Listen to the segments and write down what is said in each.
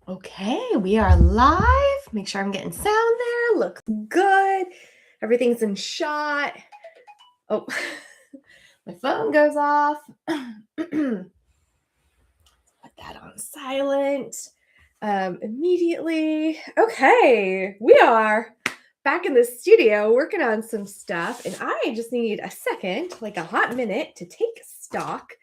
Okay, we are live. Make sure I'm getting sound there. Looks good. Everything's in shot. Oh, my phone goes off. Put that on silent immediately. Okay, we are back in the studio working on some stuff, and I just need a second, like a hot minute, to take stock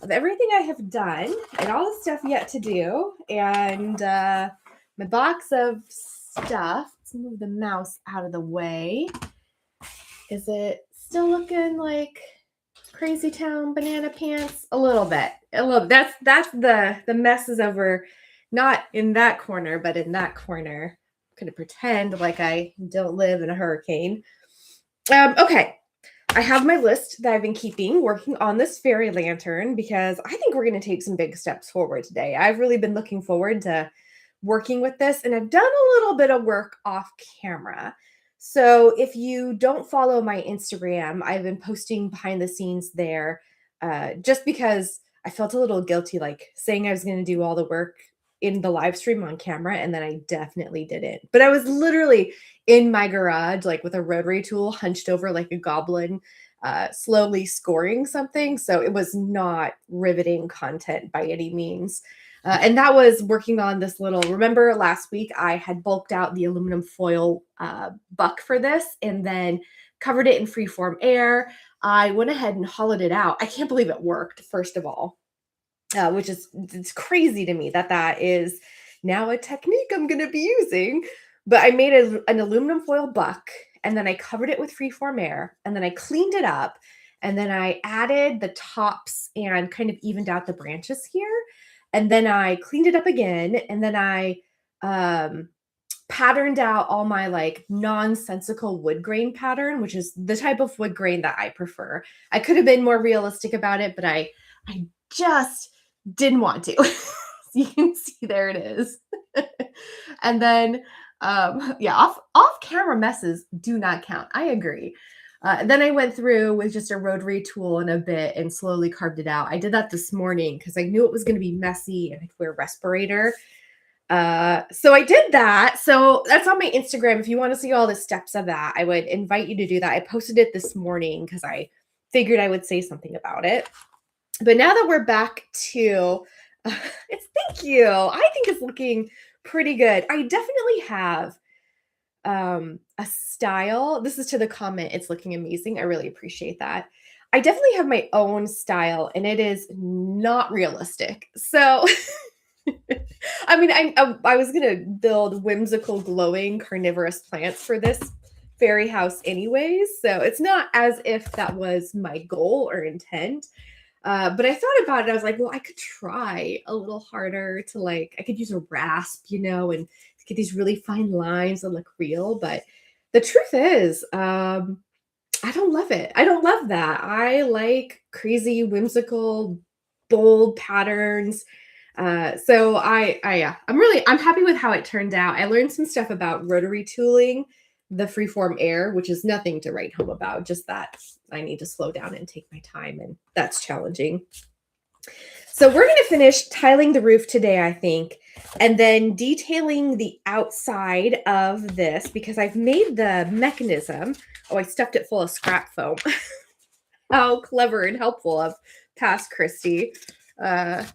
of everything I have done and all the stuff yet to do, and my box of stuff. Let's move the mouse out of the way. Is it still looking like Crazy Town Banana Pants? A little bit. That's the mess is over, not in that corner, but in that corner. I'm gonna pretend like I don't live in a hurricane. Okay. I have my list that I've been keeping working on this fairy lantern because I think we're going to take some big steps forward today. I've really been looking forward to working with this, and I've done a little bit of work off camera. So if you don't follow my Instagram, I've been posting behind the scenes there just because I felt a little guilty, like saying I was going to do all the work in the live stream on camera, and then I definitely didn't. But I was literally in my garage, like with a rotary tool, hunched over like a goblin, slowly scoring something. So it was not riveting content by any means. And that was working on this little, remember last week I had bulked out the aluminum foil buck for this and then covered it in freeform air. I went ahead and hollowed it out. I can't believe it worked, first of all, which is it's crazy to me that that is now a technique I'm going to be using. But I made an aluminum foil buck, and then I covered it with freeform air, and then I cleaned it up, and then I added the tops and kind of evened out the branches here, and then I cleaned it up again, and then I patterned out all my like nonsensical wood grain pattern, which is the type of wood grain that I prefer. I could have been more realistic about it, but I just didn't want to. You can see there it is. And then yeah, off camera messes do not count. I agree. Then I went through with just a rotary tool and a bit and slowly carved it out. I did that this morning because I knew it was going to be messy and I'd wear a respirator. So I did that. So that's on my Instagram. If you want to see all the steps of that, I would invite you to do that. I posted it this morning because I figured I would say something about it. But now that we're back to thank you. I think it's looking pretty good. I definitely have a style. This is to the comment. It's looking amazing. I really appreciate that. I definitely have my own style and it is not realistic. So I mean, I was going to build whimsical glowing carnivorous plants for this fairy house anyways. So it's not as if that was my goal or intent. But I thought about it. I was like, well, I could try a little harder to like, I could use a rasp, and get these really fine lines that look real. But the truth is, I don't love it. I don't love that. I like crazy, whimsical, bold patterns. So I'm happy with how it turned out. I learned some stuff about rotary tooling, the freeform air, which is nothing to write home about, just that I need to slow down and take my time, and that's challenging. So we're going to finish tiling the roof today, I think, and then detailing the outside of this because I've made the mechanism. Oh, I stuffed it full of scrap foam. How clever and helpful of past Christy. So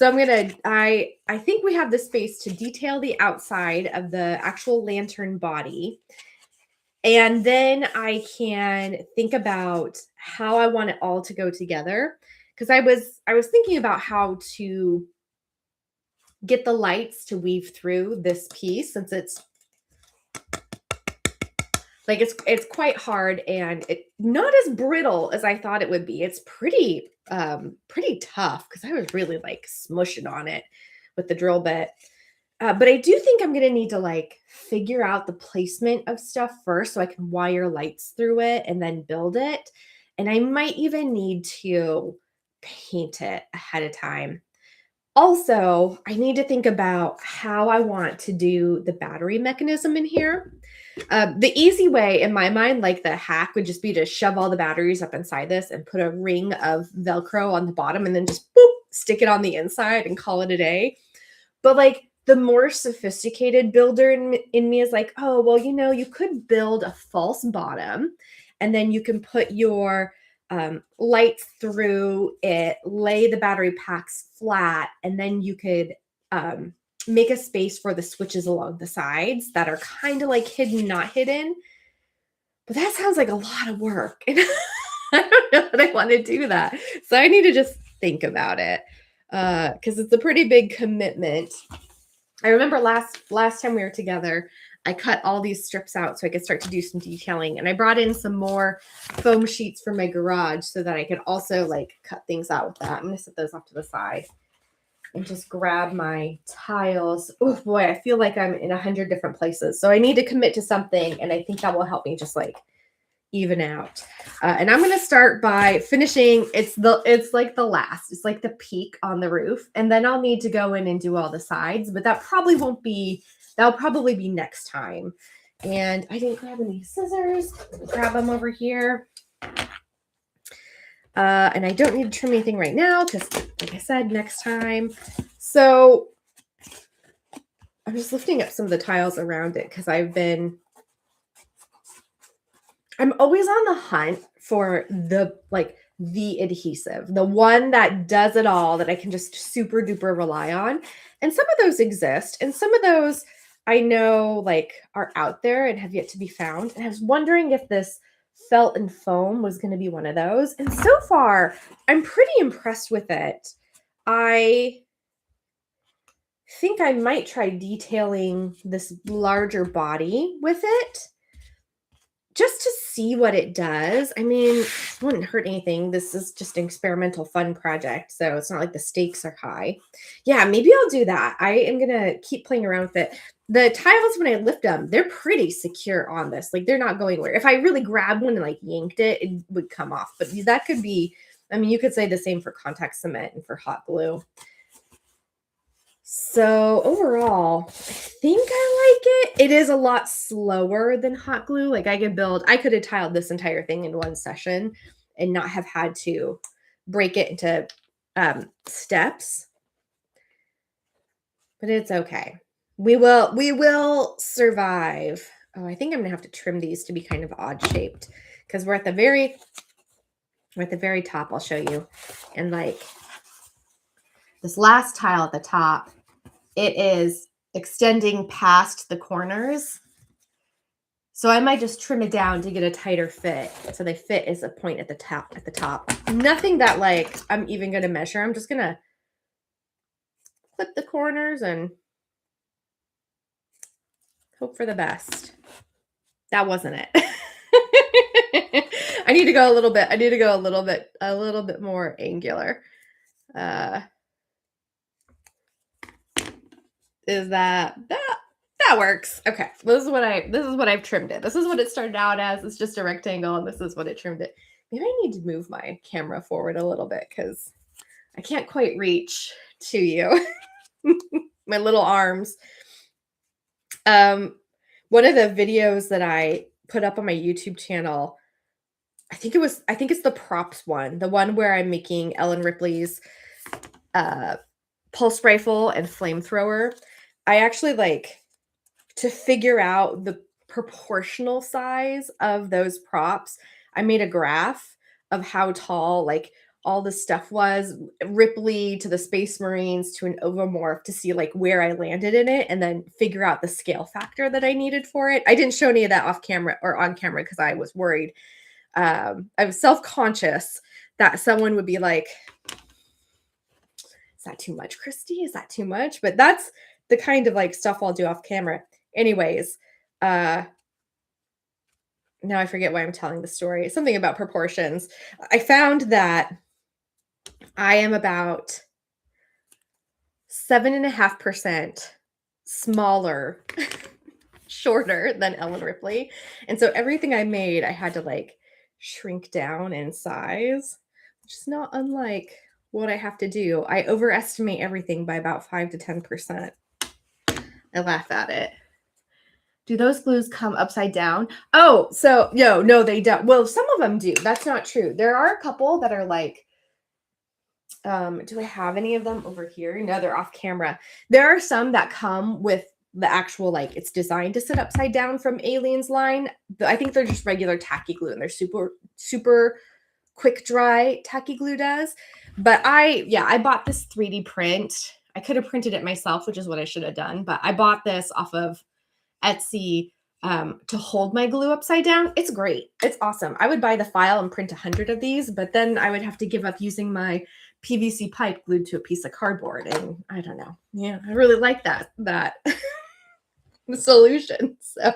I think we have the space to detail the outside of the actual lantern body. And then I can think about how I want it all to go together. Because I was thinking about how to get the lights to weave through this piece since it's like it's quite hard and it not as brittle as I thought it would be. It's pretty tough because I was really like smushing on it with the drill bit. But I do think I'm going to need to like figure out the placement of stuff first so I can wire lights through it and then build it. And I might even need to paint it ahead of time. Also, I need to think about how I want to do the battery mechanism in here. The easy way in my mind, like the hack, would just be to shove all the batteries up inside this and put a ring of Velcro on the bottom and then just boop, stick it on the inside and call it a day. But like the more sophisticated builder in me is like, oh, well, you could build a false bottom and then you can put your lights through it, lay the battery packs flat, and then you could make a space for the switches along the sides that are kind of like hidden, not hidden. But that sounds like a lot of work. And I don't know that I want to do that. So I need to just think about it because it's a pretty big commitment. I remember last time we were together, I cut all these strips out so I could start to do some detailing. And I brought in some more foam sheets for my garage so that I could also like cut things out with that. I'm going to set those off to the side and just grab my tiles. Oh boy, I feel like I'm in 100 different places. So I need to commit to something. And I think that will help me just like even out. And I'm going to start by finishing. It's like the last, it's like the peak on the roof. And then I'll need to go in and do all the sides, but that'll probably be next time. And I didn't grab any scissors. Grab them over here. And I don't need to trim anything right now because, like I said, next time. So I'm just lifting up some of the tiles around it because I'm always on the hunt for the adhesive, the one that does it all, that I can just super duper rely on. And some of those exist, and some of those I know like are out there and have yet to be found. And I was wondering if this felt and foam was going to be one of those. And so far, I'm pretty impressed with it. I think I might try detailing this larger body with it just to see what it does. I mean, it wouldn't hurt anything. This is just an experimental fun project, so it's not like the stakes are high. Yeah, maybe I'll do that. I am going to keep playing around with it. The tiles, when I lift them, they're pretty secure on this. Like, they're not going anywhere. If I really grabbed one and like yanked it, it would come off. But that could be, I mean, you could say the same for contact cement and for hot glue. So overall, I think I like it. It is a lot slower than hot glue. Like I could have tiled this entire thing in one session and not have had to break it into steps. But it's okay. We will survive. Oh, I think I'm gonna have to trim these to be kind of odd shaped because we're at the very top. I'll show you. And like this last tile at the top, it is extending past the corners. So I might just trim it down to get a tighter fit. So they fit as a point at the top. Nothing that like I'm even going to measure. I'm just going to clip the corners and hope for the best. That wasn't it. I need to go a little bit more angular. Is that works. Okay. This is what I've trimmed it. This is what it started out as. It's just a rectangle, and this is what it trimmed it. Maybe I need to move my camera forward a little bit because I can't quite reach to you. My little arms. One of the videos that I put up on my YouTube channel, I think it's the props one, the one where I'm making Ellen Ripley's pulse rifle and flamethrower. I actually like to figure out the proportional size of those props. I made a graph of how tall like all the stuff was, Ripley to the Space Marines to an Ovomorph, to see like where I landed in it and then figure out the scale factor that I needed for it. I didn't show any of that off camera or on camera because I was worried. I was self-conscious that someone would be like, is that too much, Christy? Is that too much? But that's the kind of like stuff I'll do off camera. Anyways, now I forget why I'm telling the story. Something about proportions. I found that I am about 7.5% smaller, shorter than Ellen Ripley. And so everything I made, I had to like shrink down in size, which is not unlike what I have to do. I overestimate everything by about 5 to 10%. I laugh at it. Do those glues come upside down? Oh, so no, they don't. Well, some of them do. That's not true. There are a couple that are like Do I have any of them over here? No, they're off camera. There are some that come with the actual, like, it's designed to sit upside down from Alien's line. I think they're just regular tacky glue, and they're super, super quick dry tacky glue does. But I bought this 3D print. I could have printed it myself, which is what I should have done, but I bought this off of Etsy to hold my glue upside down. It's great. It's awesome. I would buy the file and print 100 of these, but then I would have to give up using my PVC pipe glued to a piece of cardboard. And I don't know. Yeah, I really like that solution. So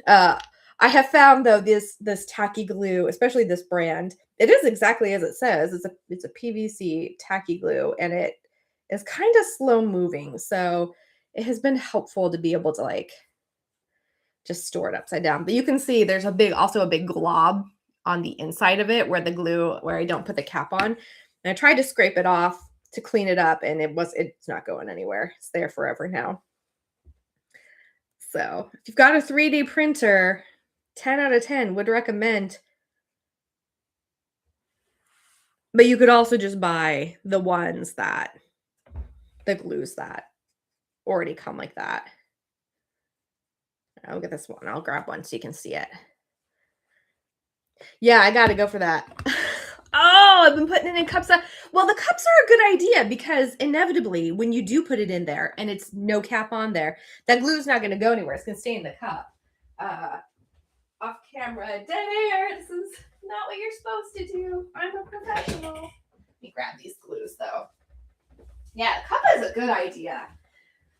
I have found, though, this tacky glue, especially this brand, it is exactly as it says. It's a PVC tacky glue, and it is kind of slow moving. So it has been helpful to be able to, like, just store it upside down. But you can see there's also a big glob on the inside of it where I don't put the cap on. And I tried to scrape it off to clean it up, and it's not going anywhere. It's there forever now. So if you've got a 3D printer, 10 out of 10 would recommend. But you could also just buy the glues that already come like that. I'll get this one. I'll grab one so you can see it. Yeah, I got to go for that. Oh, I've been putting it in cups. Well, the cups are a good idea because inevitably when you do put it in there and it's no cap on there, that glue is not going to go anywhere. It's going to stay in the cup. Off camera, dead air. This is not what you're supposed to do. I'm a professional. Let me grab these glues though. Yeah, cup is a good idea.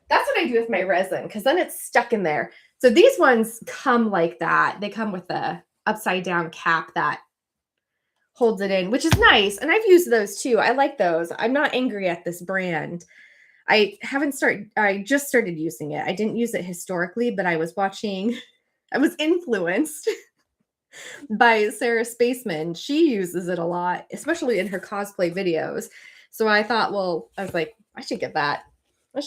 That's what I do with my resin because then it's stuck in there. So these ones come like that. They come with the upside down cap that holds it in, which is nice. And I've used those too. I like those. I'm not angry at this brand. I just started using it. I didn't use it historically, but I was influenced by Sarah Spaceman. She uses it a lot, especially in her cosplay videos. So I thought, I was like, I should give that a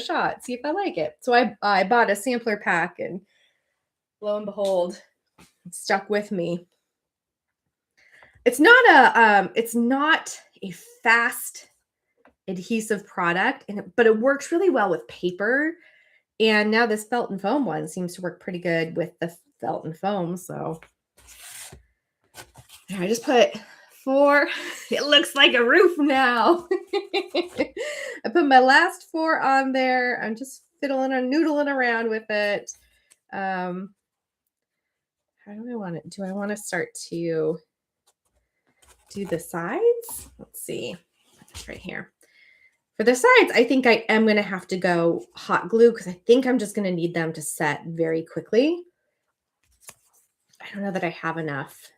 shot, see if I like it. So I bought a sampler pack, and lo and behold, it stuck with me. It's not a fast adhesive product, but it works really well with paper. And now this felt and foam one seems to work pretty good with the felt and foam. So I just put 4. It looks like a roof now. I put my last 4 on there. I'm just noodling around with it. How do I want it? Do I want to start to do the sides? Let's see. It's right here. For the sides, I think I am going to have to go hot glue because I think I'm just going to need them to set very quickly. I don't know that I have enough.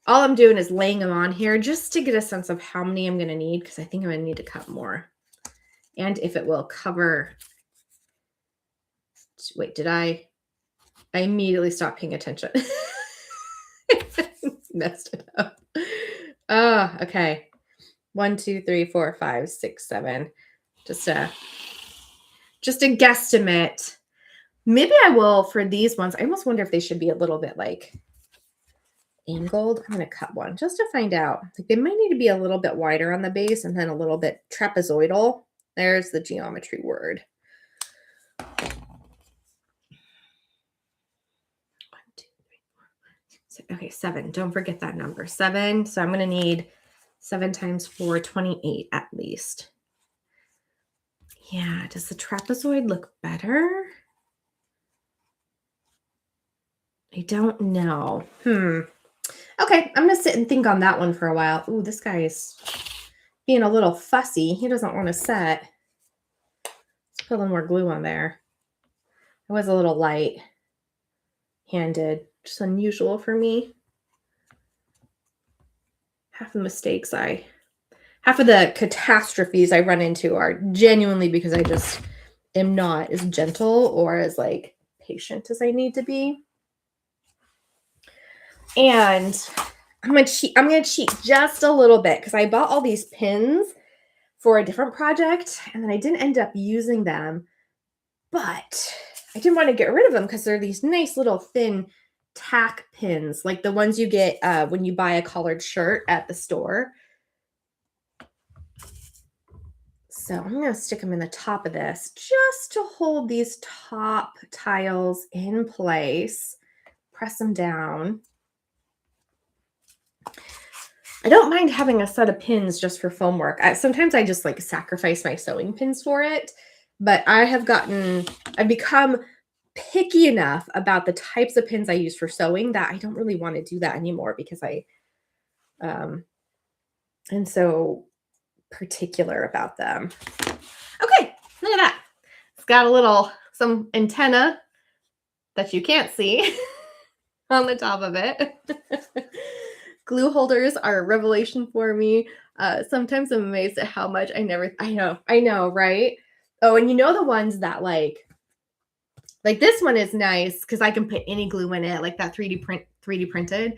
All I'm doing is laying them on here just to get a sense of how many I'm going to need because I think I'm going to need to cut more. And if it will cover. Wait, I immediately stopped paying attention. Messed it up. Oh, okay. 1, 2, 3, 4, 5, 6, 7. Just a guesstimate. Maybe I will for these ones. I almost wonder if they should be a little bit like angled. I'm going to cut one just to find out. Like they might need to be a little bit wider on the base and then a little bit trapezoidal. There's the geometry word. 1, 2, 3, 4, 5, 6. Okay, 7. Don't forget that number. 7. So I'm going to need 7 times 4, 28 at least. Yeah, does the trapezoid look better? I don't know. Okay, I'm going to sit and think on that one for a while. Ooh, this guy is being a little fussy. He doesn't want to set. Let's put a little more glue on there. I was a little light-handed, which is unusual for me. Half of the catastrophes I run into are genuinely because I just am not as gentle or as like patient as I need to be. And I'm gonna cheat just a little bit because I bought all these pins for a different project and then I didn't end up using them, but I didn't want to get rid of them because they're these nice little thin tack pins, like the ones you get when you buy a collared shirt at the store. So I'm going to stick them in the top of this just to hold these top tiles in place. Press them down. I don't mind having a set of pins just for foam work. Sometimes I just like sacrifice my sewing pins for it, but I've become picky enough about the types of pins I use for sewing that I don't really want to do that anymore because am so particular about them. Okay, look at that. It's got some antenna that you can't see on the top of it. Glue holders are a revelation for me. Sometimes I'm amazed at how much I know, right? Oh, and you know the ones that like this one is nice because I can put any glue in it, like that 3D printed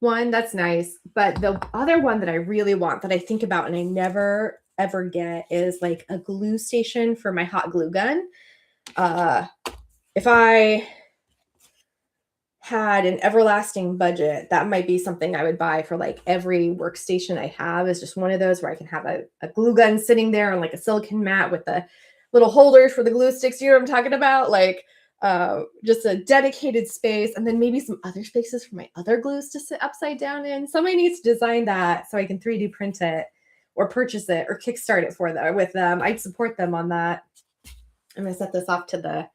one. That's nice. But the other one that I really want that I think about and I never ever get is like a glue station for my hot glue gun. If I had an everlasting budget, that might be something I would buy for like every workstation I have, is just one of those where I can have a glue gun sitting there on like a silicone mat with the little holders for the glue sticks. You know what I'm talking about? Like just a dedicated space, and then maybe some other spaces for my other glues to sit upside down in. Somebody needs to design that so I can 3D print it or purchase it or kickstart it with them. I'd support them on that. I'm going to set this off to the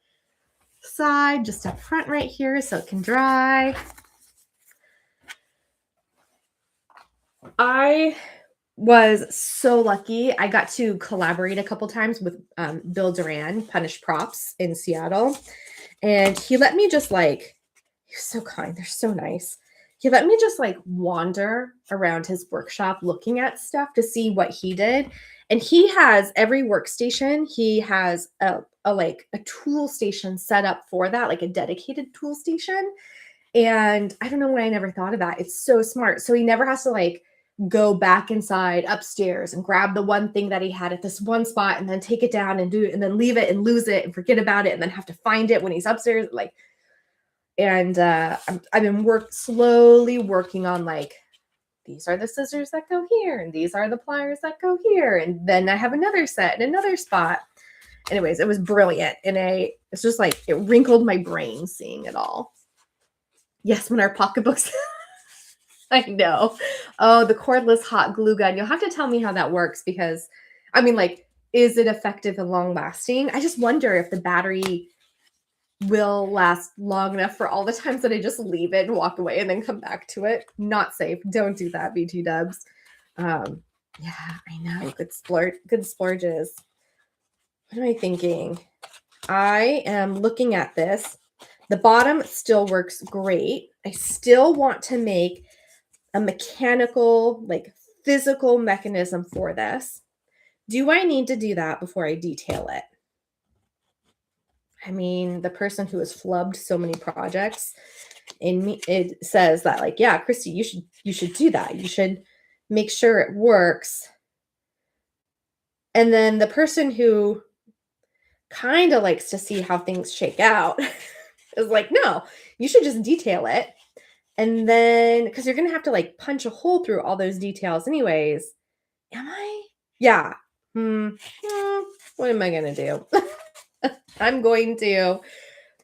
side, just up front right here so it can dry. I was so lucky. I got to collaborate a couple times with Bill Duran, Punish Props in Seattle. And he let me just like, he was so kind. They're so nice. He let me just like wander around his workshop looking at stuff to see what he did. And he has every workstation. He has a tool station set up for that, like a dedicated tool station. And I don't know why I never thought of that. It's so smart. So he never has to like go back inside upstairs and grab the one thing that he had at this one spot and then take it down and do it and then leave it and lose it and forget about it and then have to find it when he's upstairs. I've been slowly working on like, these are the scissors that go here and these are the pliers that go here. And then I have another set in another spot. Anyways, it was brilliant. And it's just like, it wrinkled my brain seeing it all. Yes, when our pocketbooks, I know. Oh, the cordless hot glue gun. You'll have to tell me how that works because, I mean, like, is it effective and long lasting? I just wonder if the battery will last long enough for all the times that I just leave it and walk away and then come back to it. Not safe. Don't do that, BT dubs. Yeah, I know. Good splurges. What am I thinking? I am looking at this. The bottom still works great. I still want to make a mechanical, like physical mechanism for this. Do I need to do that before I detail it? I mean, the person who has flubbed so many projects in me, it says that like, yeah, Christy, you should do that. You should make sure it works. And then the person who kind of likes to see how things shake out is like, no, you should just detail it. And then, because you're going to have to like punch a hole through all those details anyways. Am I? Yeah. What am I going to do? I'm going to,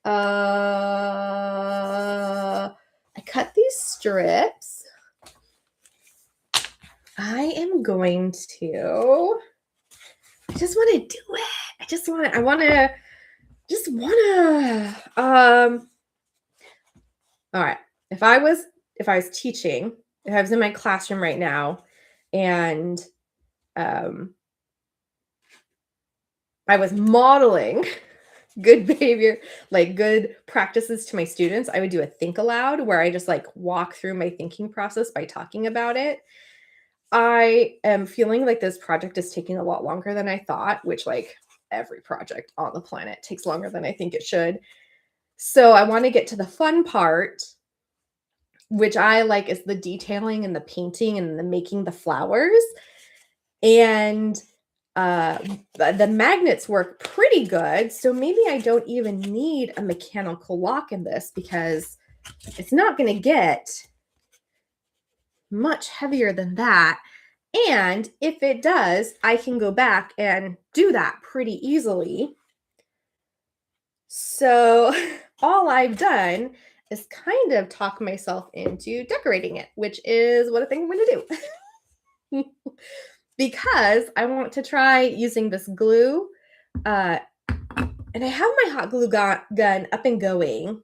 I cut these strips. I am going to, I just want to do it. All right. If I was teaching, if I was in my classroom right now and I was modeling good behavior, like good practices to my students, I would do a think aloud where I just like walk through my thinking process by talking about it. I am feeling like this project is taking a lot longer than I thought, which like every project on the planet takes longer than I think it should. So I want to get to the fun part, which I like is the detailing and the painting and the making the flowers. And the magnets work pretty good. So maybe I don't even need a mechanical lock in this because it's not going to get much heavier than that. And if it does, I can go back and do that pretty easily. So all I've done is kind of talk myself into decorating it, which is what I think I'm going to do. Because I want to try using this glue. And I have my hot glue gun up and going.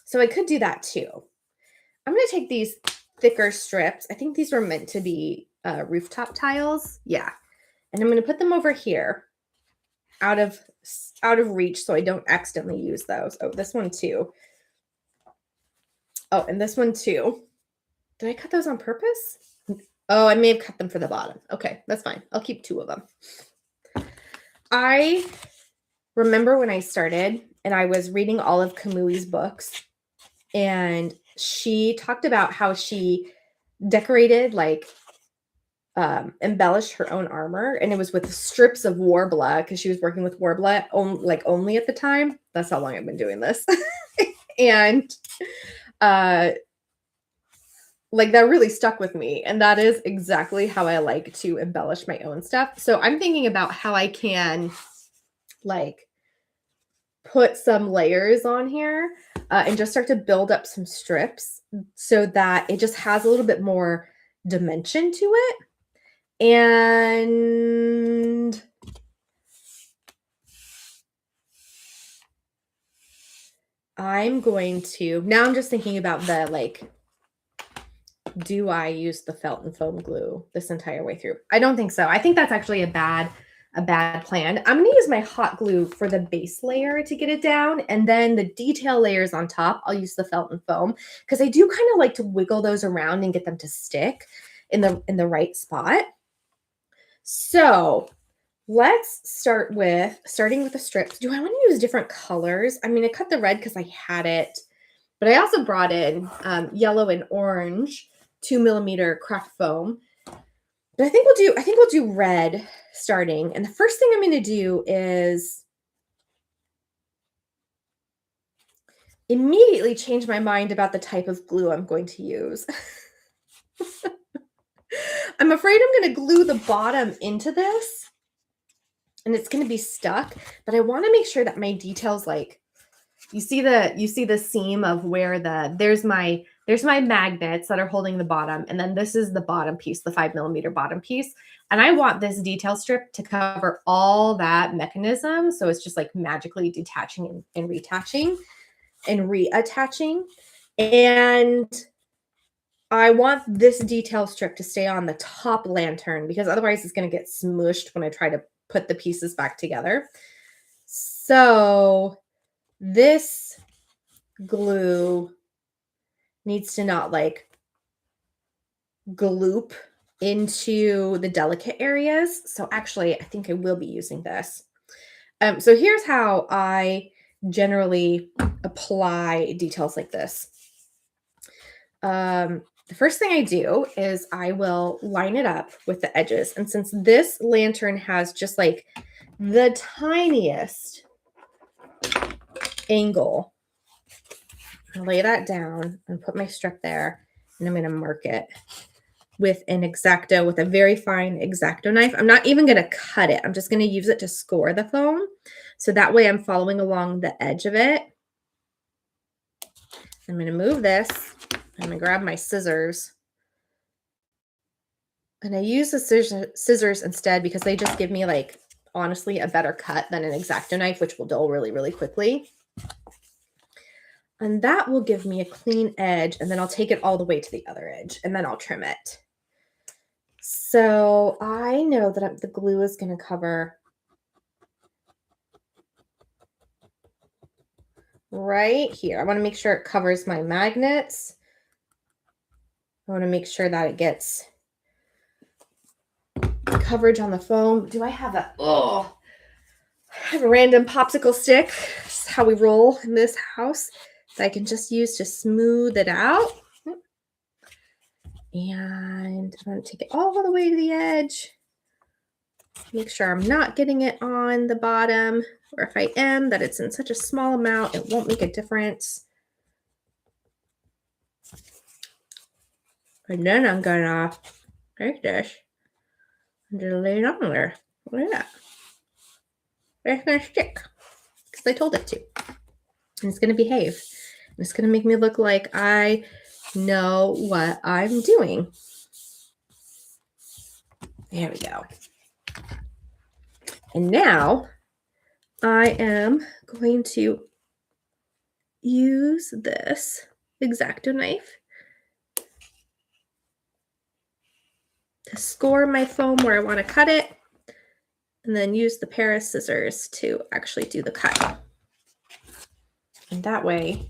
So I could do that too. I'm going to take these thicker strips. I think these were meant to be rooftop tiles. Yeah. And I'm going to put them over here out of reach so I don't accidentally use those. Oh, this one too. Oh, and this one too. Did I cut those on purpose? Oh, I may have cut them for the bottom. Okay, that's fine. I'll keep 2 of them. I remember when I started and I was reading all of Kamui's books, and she talked about how she decorated, like, embellished her own armor, and it was with strips of Warbler because she was working with Warbler only at the time. That's how long I've been doing this. And like, that really stuck with me, and that is exactly how I like to embellish my own stuff. So I'm thinking about how I can, like, put some layers on here and just start to build up some strips so that it just has a little bit more dimension to it. And I'm just thinking about the, like, do I use the felt and foam glue this entire way through? I don't think so. I think that's actually a bad plan. I'm going to use my hot glue for the base layer to get it down, and then the detail layers on top, I'll use the felt and foam because I do kind of like to wiggle those around and get them to stick in the right spot. So let's starting with the strips. Do I want to use different colors? I mean, I cut the red because I had it, but I also brought in yellow and orange 2mm craft foam. But I think we'll do red starting. And the first thing I'm going to do is immediately change my mind about the type of glue I'm going to use. I'm afraid I'm going to glue the bottom into this and it's going to be stuck, but I want to make sure that my details, like, you see the seam of where there's my magnets that are holding the bottom, and then this is the bottom piece, the 5mm bottom piece. And I want this detail strip to cover all that mechanism, so it's just like magically detaching and reattaching. And I want this detail strip to stay on the top lantern because otherwise it's going to get smushed when I try to put the pieces back together. So this glue needs to not, like, gloop into the delicate areas. So actually, I think I will be using this. So here's how I generally apply details like this. The first thing I do is I will line it up with the edges. And since this lantern has just like the tiniest angle, I'll lay that down and put my strip there, and I'm going to mark it with an X-Acto, with a very fine X-Acto knife. I'm not even going to cut it. I'm just going to use it to score the foam. So that way I'm following along the edge of it. I'm going to move this. I'm going to grab my scissors. And I use the scissors instead because they just give me, like, honestly, a better cut than an X-Acto knife, which will dull really, really quickly. And that will give me a clean edge, and then I'll take it all the way to the other edge, and then I'll trim it. So I know that the glue is going to cover right here. I want to make sure it covers my magnets. I want to make sure that it gets coverage on the foam. Do I have I have a random popsicle stick. This is how we roll in this house. That I can just use to smooth it out. And I'm going to take it all the way to the edge. Make sure I'm not getting it on the bottom, or if I am, that it's in such a small amount, it won't make a difference. And then I'm gonna take this and just lay it on there. Look at that. It's gonna stick because I told it to. And it's gonna behave. And it's gonna make me look like I know what I'm doing. There we go. And now I am going to use this X-Acto knife to score my foam where I want to cut it, and then use the pair of scissors to actually do the cut. And that way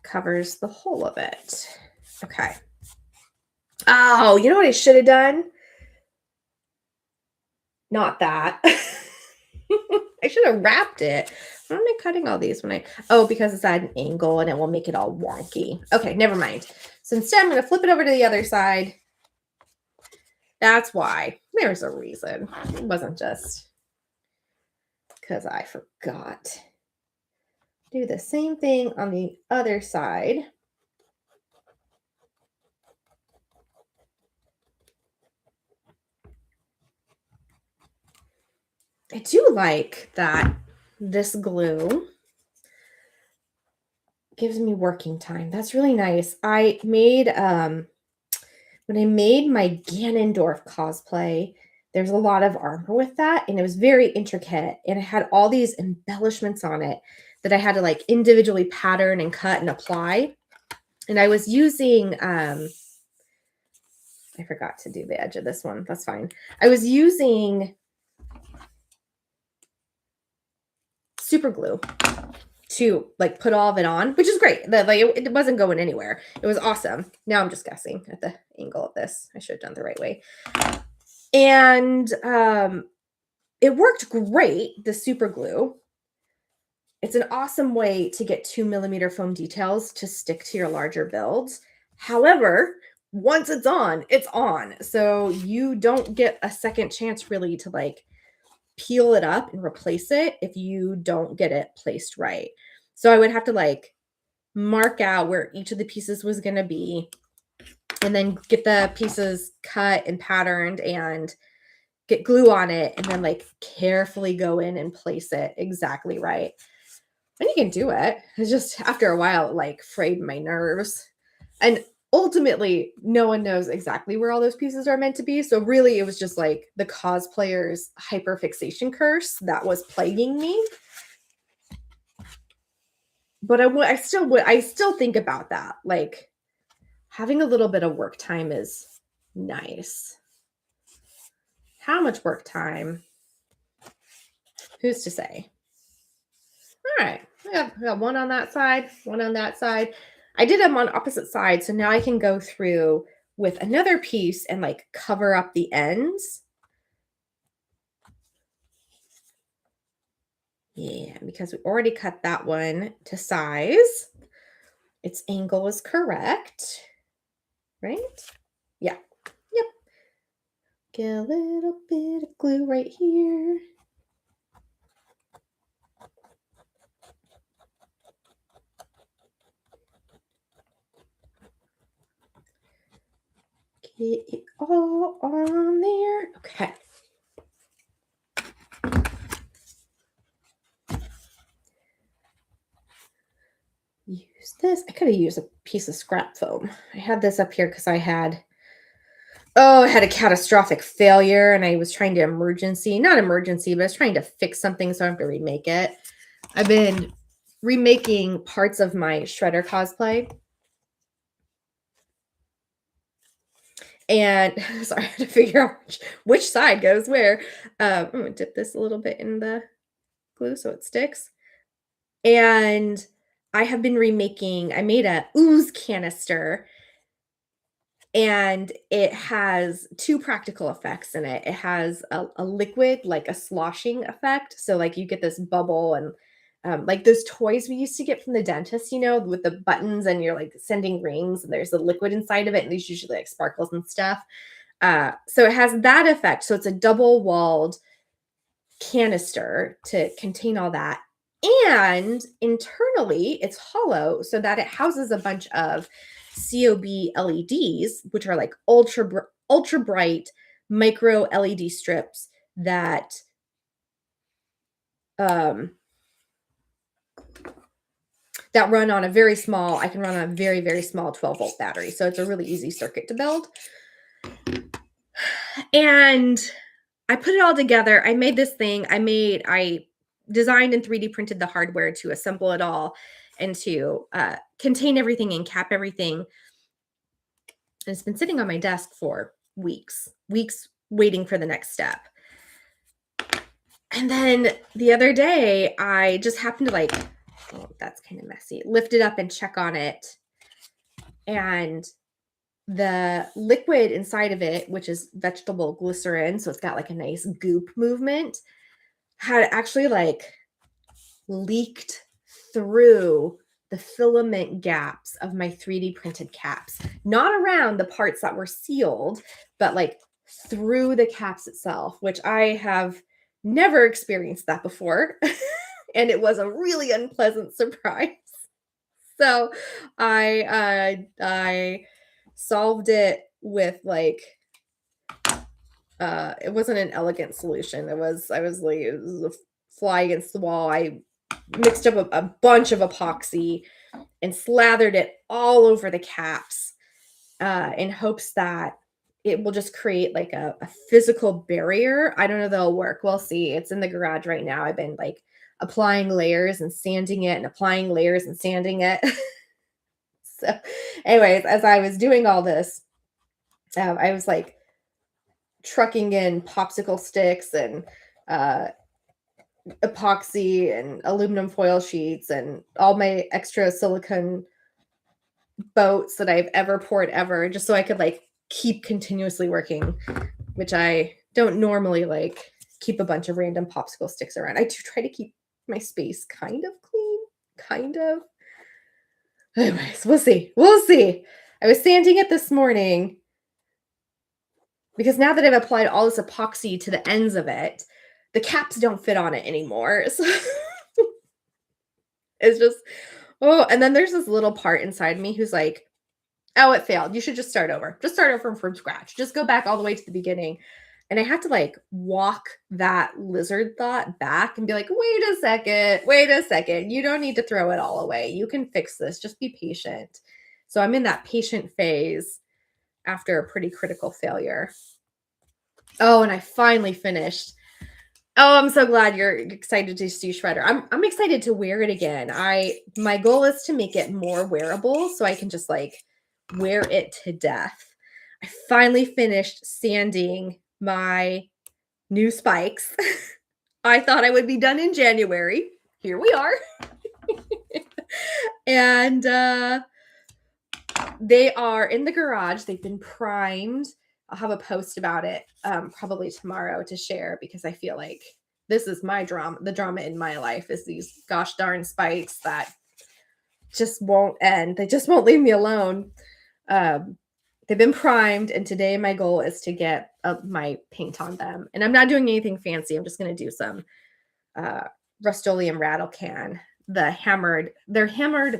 covers the whole of it. Okay. Oh, you know what I should have done? Not that. I should have wrapped it. Why am I cutting all these when I... Oh, because it's at an angle and it will make it all wonky. Okay, never mind. So instead, I'm going to flip it over to the other side. That's why. There's a reason. It wasn't just because I forgot. Do the same thing on the other side. I do like that this glue gives me working time. That's really nice. I made, when I made my Ganondorf cosplay, there's a lot of armor with that, and it was very intricate, and it had all these embellishments on it that I had to like individually pattern and cut and apply. And I was using, I forgot to do the edge of this one. That's fine. I was using super glue to like put all of it on, which is great. Like it wasn't going anywhere. It was awesome. Now I'm just guessing at the angle of this. I should have done the right way. And it worked great, the super glue. It's an awesome way to get 2mm foam details to stick to your larger builds. However, once it's on, it's on. So you don't get a second chance really to like peel it up and replace it if you don't get it placed right. So I would have to like mark out where each of the pieces was going to be, and then get the pieces cut and patterned and get glue on it, and then like carefully go in and place it exactly right. And you can do it. It's just after a while, it like frayed my nerves. And ultimately, no one knows exactly where all those pieces are meant to be. So really, it was just like the cosplayer's hyperfixation curse that was plaguing me. But I still think about that. Like having a little bit of work time is nice. How much work time? Who's to say? All right, I got one on that side, one on that side. I did them on opposite sides, so now I can go through with another piece and like cover up the ends. Yeah, because we already cut that one to size. Its angle is correct, right? Yeah, yep. Get a little bit of glue right here. Get it all on there. Okay. Use this. I could have used a piece of scrap foam. I had this up here because I had a catastrophic failure, and I was trying to not emergency, but I was trying to fix something so I have to remake it. I've been remaking parts of my Shredder cosplay. And sorry, I had to figure out which side goes where. I'm going to dip this a little bit in the glue so it sticks. And I have been remaking, I made a ooze canister, and it has two practical effects in it. It has a liquid, like a sloshing effect. So like you get this bubble, and like those toys we used to get from the dentist, you know, with the buttons, and you're like sending rings and there's a liquid inside of it, and there's usually like sparkles and stuff. So it has that effect. So it's a double walled canister to contain all that. And internally, it's hollow so that it houses a bunch of COB LEDs, which are like ultra bright micro LED strips that um, that run on a very small, I can run on a very, very small 12-volt battery. So it's a really easy circuit to build. And I put it all together. I made this thing. I designed and 3D printed the hardware to assemble it all and to contain everything and cap everything. And it's been sitting on my desk for weeks waiting for the next step. And then the other day, I just happened to oh, that's kind of messy, lift it up and check on it. And the liquid inside of it, which is vegetable glycerin, so it's got like a nice goop movement, had actually leaked through the filament gaps of my 3D printed caps. Not around the parts that were sealed, but like through the caps itself, which I have never experienced that before. And it was a really unpleasant surprise. So I solved it with it wasn't an elegant solution. It was a fly against the wall. I mixed up a bunch of epoxy and slathered it all over the caps in hopes that it will just create like a physical barrier. I don't know if that'll work. We'll see. It's in the garage right now. I've been applying layers and sanding it and applying layers and sanding it. So anyways, as I was doing all this, I was trucking in popsicle sticks and epoxy and aluminum foil sheets and all my extra silicone boats that I've ever poured ever, just so I could keep continuously working, which I don't normally keep a bunch of random popsicle sticks around. I do try to keep my space kind of clean, kind of. Anyways, we'll see. We'll see. I was sanding it this morning because now that I've applied all this epoxy to the ends of it, the caps don't fit on it anymore. So it's just, oh, and then there's this little part inside me who's like, oh, it failed. You should just start over. Just start over from scratch. Just go back all the way to the beginning. And I had to walk that lizard thought back and be like, wait a second. You don't need to throw it all away. You can fix this. Just be patient. So I'm in that patient phase after a pretty critical failure. Oh, and I finally finished. Oh, I'm so glad you're excited to see Shredder. I'm excited to wear it again. My goal is to make it more wearable so I can just wear it to death. I finally finished sanding my new spikes. I thought I would be done in January. Here we are. And they are in the garage. They've been primed. I'll have a post about it probably tomorrow to share because I feel like this is my drama. The drama in my life is these gosh darn spikes that just won't end. They just won't leave me alone. They've been primed, and today my goal is to get my paint on them. And I'm not doing anything fancy. I'm just going to do some Rust-Oleum Rattle Can. Their hammered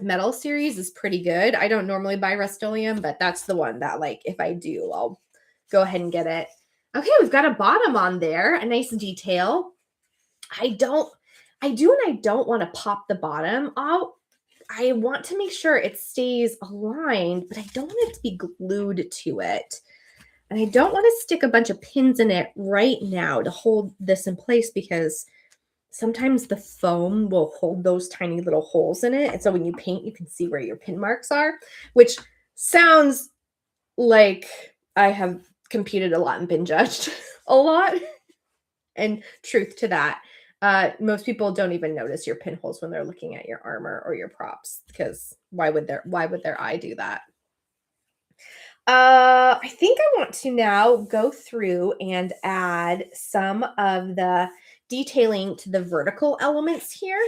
metal series is pretty good. I don't normally buy Rust-Oleum, but that's the one that if I do, I'll go ahead and get it. Okay, we've got a bottom on there, a nice detail. I do and I don't want to pop the bottom out. I want to make sure it stays aligned, but I don't want it to be glued to it. And I don't want to stick a bunch of pins in it right now to hold this in place because sometimes the foam will hold those tiny little holes in it. And so when you paint, you can see where your pin marks are, which sounds like I have competed a lot and been judged a lot. And truth to that. Most people don't even notice your pinholes when they're looking at your armor or your props because why would their eye do that? I think I want to now go through and add some of the detailing to the vertical elements here.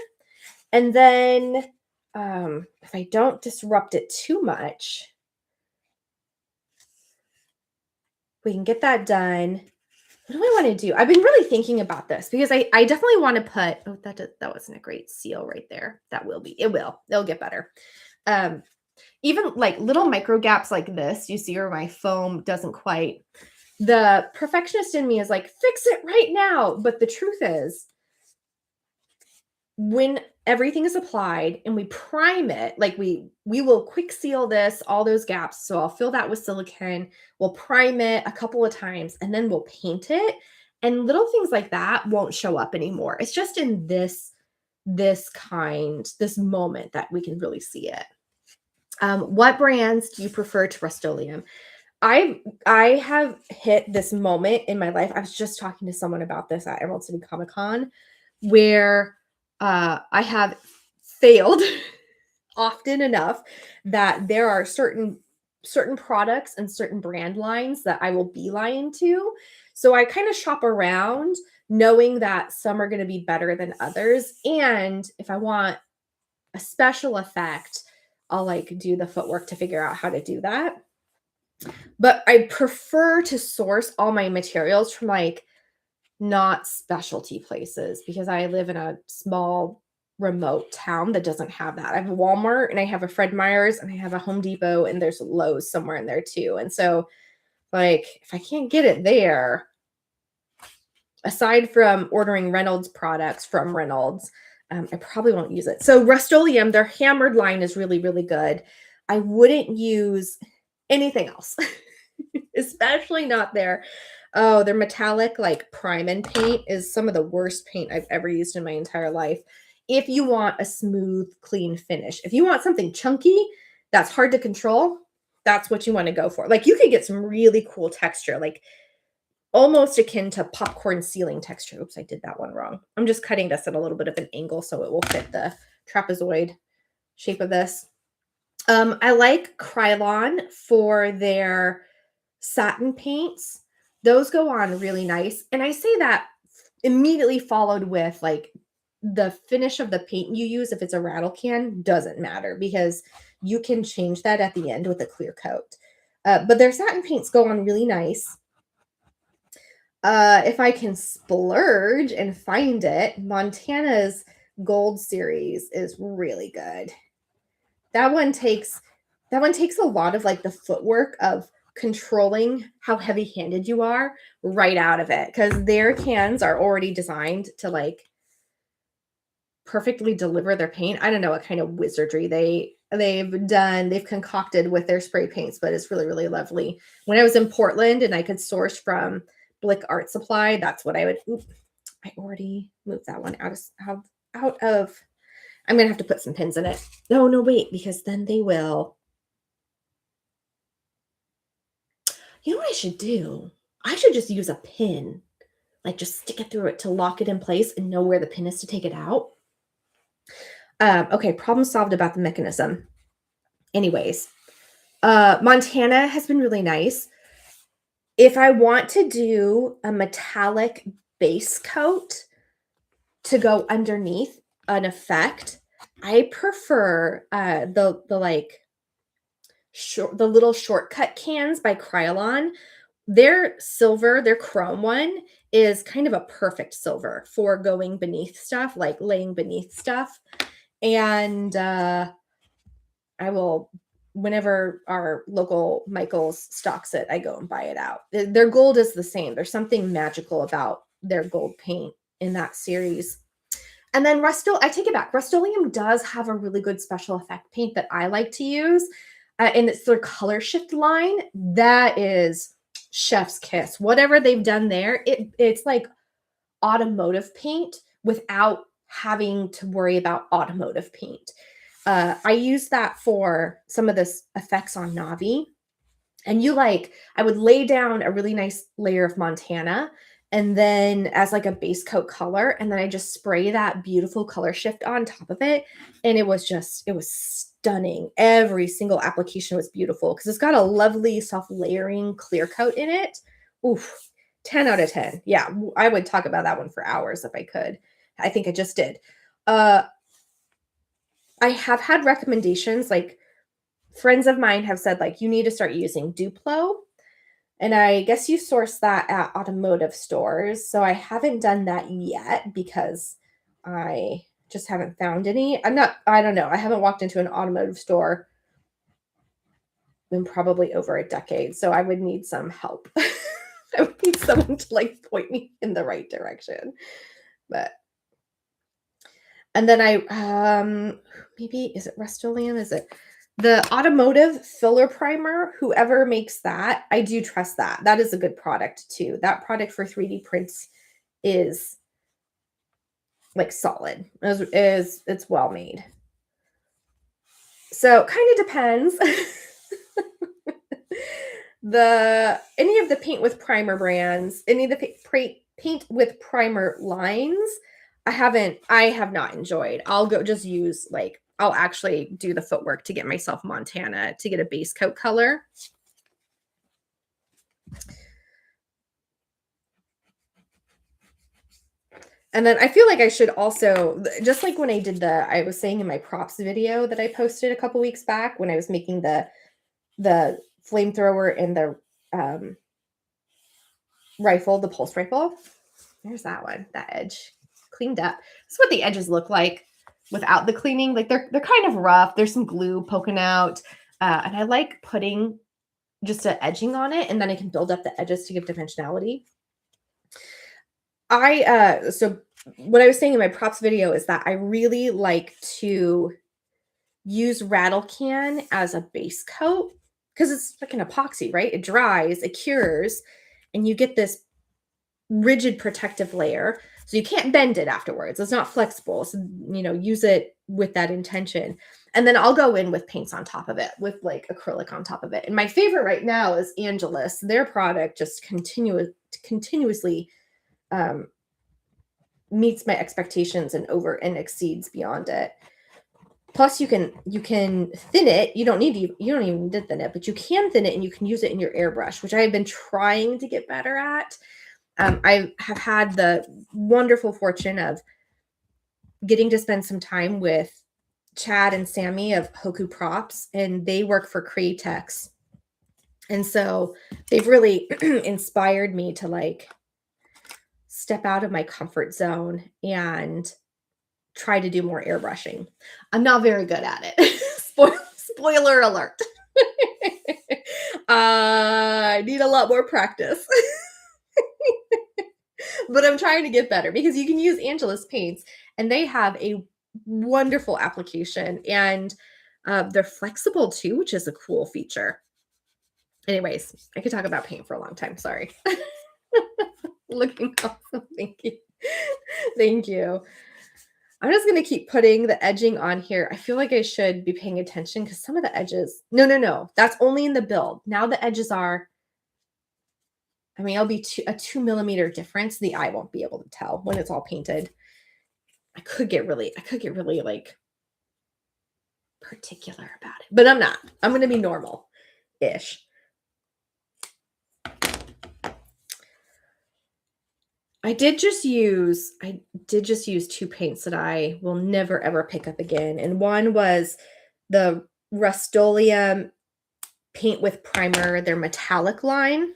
And then if I don't disrupt it too much, we can get that done. what do I want to do? I've been really thinking about this because I definitely want to put, oh, that wasn't a great seal right there. That will be, it'll get better. Um, Even like little micro gaps like this, you see where my foam doesn't quite, the perfectionist in me is like, fix it right now. But the truth is, when everything is applied and we prime it, like we will quick seal this, all those gaps. So I'll fill that with silicone. We'll prime it a couple of times and then we'll paint it. And little things like that won't show up anymore. It's just in this moment that we can really see it. What brands do you prefer to Rust-Oleum? I have hit this moment in my life. I was just talking to someone about this at Emerald City Comic Con, where I have failed often enough that there are certain products and certain brand lines that I will beeline to. So I kind of shop around, knowing that some are going to be better than others, and if I want a special effect, I'll like do the footwork to figure out how to do that. But I prefer to source all my materials from like not specialty places because I live in a small remote town that doesn't have that. I have a Walmart and I have a Fred Meyer's and I have a Home Depot and there's Lowe's somewhere in there too. And so like if I can't get it there, aside from ordering Reynolds products from Reynolds, I probably won't use it. So Rust-Oleum, their hammered line is really, really good. I wouldn't use anything else, especially not their metallic like prime and paint is some of the worst paint I've ever used in my entire life. If you want a smooth, clean finish, if you want something chunky that's hard to control, that's what you want to go for. Like you could get some really cool texture, like almost akin to popcorn sealing texture. Oops, I did that one wrong. I'm just cutting this at a little bit of an angle so it will fit the trapezoid shape of this. I like Krylon for their satin paints. Those go on really nice. And I say that immediately followed with like the finish of the paint you use, if it's a rattle can, doesn't matter because you can change that at the end with a clear coat. But their satin paints go on really nice. If I can splurge and find it, Montana's Gold series is really good. That one takes a lot of like the footwork of controlling how heavy-handed you are right out of it because their cans are already designed to like perfectly deliver their paint. I don't know what kind of wizardry they've concocted with their spray paints, but it's really, really lovely. When I was in Portland and I could source from Blick Art Supply, that's what I would. Oops, I already moved that one out of. I'm gonna have to put some pins in it. No, wait, because then they will. You know what I should do? I should just use a pin, like just stick it through it to lock it in place and know where the pin is to take it out. Okay, problem solved about the mechanism. Anyways, Montana has been really nice. If I want to do a metallic base coat to go underneath an effect, I prefer the little shortcut cans by Krylon. Their silver, their chrome one is kind of a perfect silver for going beneath stuff, like laying beneath stuff. And I will, whenever our local Michael's stocks it, I go and buy it out. Their gold is the same. There's something magical about their gold paint in that series. And then I take it back. Rust-Oleum does have a really good special effect paint that I like to use. And it's their color shift line. That is chef's kiss. Whatever they've done there, it's like automotive paint without having to worry about automotive paint. I use that for some of the effects on Navi. And I would lay down a really nice layer of Montana and then as like a base coat color. And then I just spray that beautiful color shift on top of it. And it was stunning. Every single application was beautiful because it's got a lovely self-layering clear coat in it. Oof, 10 out of 10. Yeah, I would talk about that one for hours if I could. I think I just did. I have had recommendations, like friends of mine have said, like, you need to start using Duplo. And I guess you source that at automotive stores. So I haven't done that yet because I just haven't found any. I don't know. I haven't walked into an automotive store in probably over a decade. So I would need some help. I would need someone to like point me in the right direction. But and then maybe is it Rust-Oleum? Is it the automotive filler primer? Whoever makes that, I do trust that. That is a good product too. That product for 3D prints is like solid. It's well made. So kind of depends. Any of the paint with primer brands, any of the paint with primer lines, I have not enjoyed. I'll go just use like I'll actually do the footwork to get myself Montana to get a base coat color. And then I feel like I should also, just like when I was saying in my props video that I posted a couple weeks back when I was making the flamethrower and the rifle, the pulse rifle. There's that one, that edge cleaned up. That's what the edges look like without the cleaning. Like they're kind of rough. There's some glue poking out. And I like putting just an edging on it, and then I can build up the edges to give dimensionality. So what I was saying in my props video is that I really like to use rattle can as a base coat because it's like an epoxy, right? It dries, it cures, and you get this rigid protective layer. So you can't bend it afterwards. It's not flexible. So, use it with that intention. And then I'll go in with paints on top of it, with like acrylic on top of it. And my favorite right now is Angelus. Their product just continuously meets my expectations and exceeds beyond it. Plus, you can thin it. You don't even need to thin it, but you can thin it and you can use it in your airbrush, which I have been trying to get better at. I have had the wonderful fortune of getting to spend some time with Chad and Sammy of Hoku Props, and they work for Createx. And so they've really inspired me to like step out of my comfort zone and try to do more airbrushing. I'm not very good at it. Spoiler alert. I need a lot more practice. But I'm trying to get better because you can use Angelus paints and they have a wonderful application, and they're flexible too, which is a cool feature. Anyways, I could talk about paint for a long time. Sorry. Looking awesome. Thank you. Thank you. I'm just going to keep putting the edging on here. I feel like I should be paying attention because some of the edges, no. That's only in the build. Now the edges are, it'll be a 2 millimeter difference. The eye won't be able to tell when it's all painted. I could get really like particular about it, but I'm not. I'm going to be normal-ish. I did just use 2 paints that I will never ever pick up again. And one was the Rust-Oleum paint with primer, their metallic line.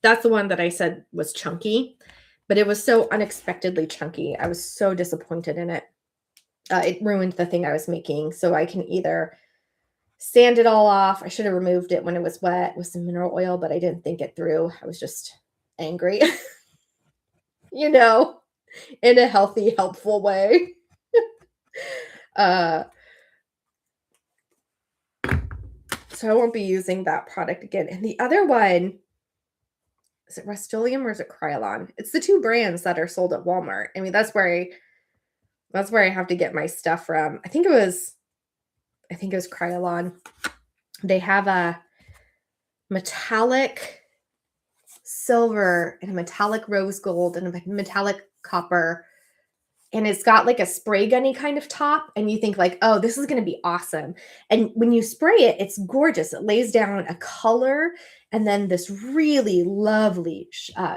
That's the one that I said was chunky, but it was so unexpectedly chunky. I was so disappointed in it. It ruined the thing I was making. So I can either sand it all off. I should have removed it when it was wet with some mineral oil, but I didn't think it through. I was just angry. In a healthy, helpful way. So I won't be using that product again. And the other one, is it Rust-Oleum or is it Krylon? It's the 2 brands that are sold at Walmart. That's where I have to get my stuff from. I think it was Krylon. They have a metallic silver and a metallic rose gold and a metallic copper, and it's got like a spray gunny kind of top, and you think like, oh, this is going to be awesome. And when you spray it, it's gorgeous. It lays down a color and then this really lovely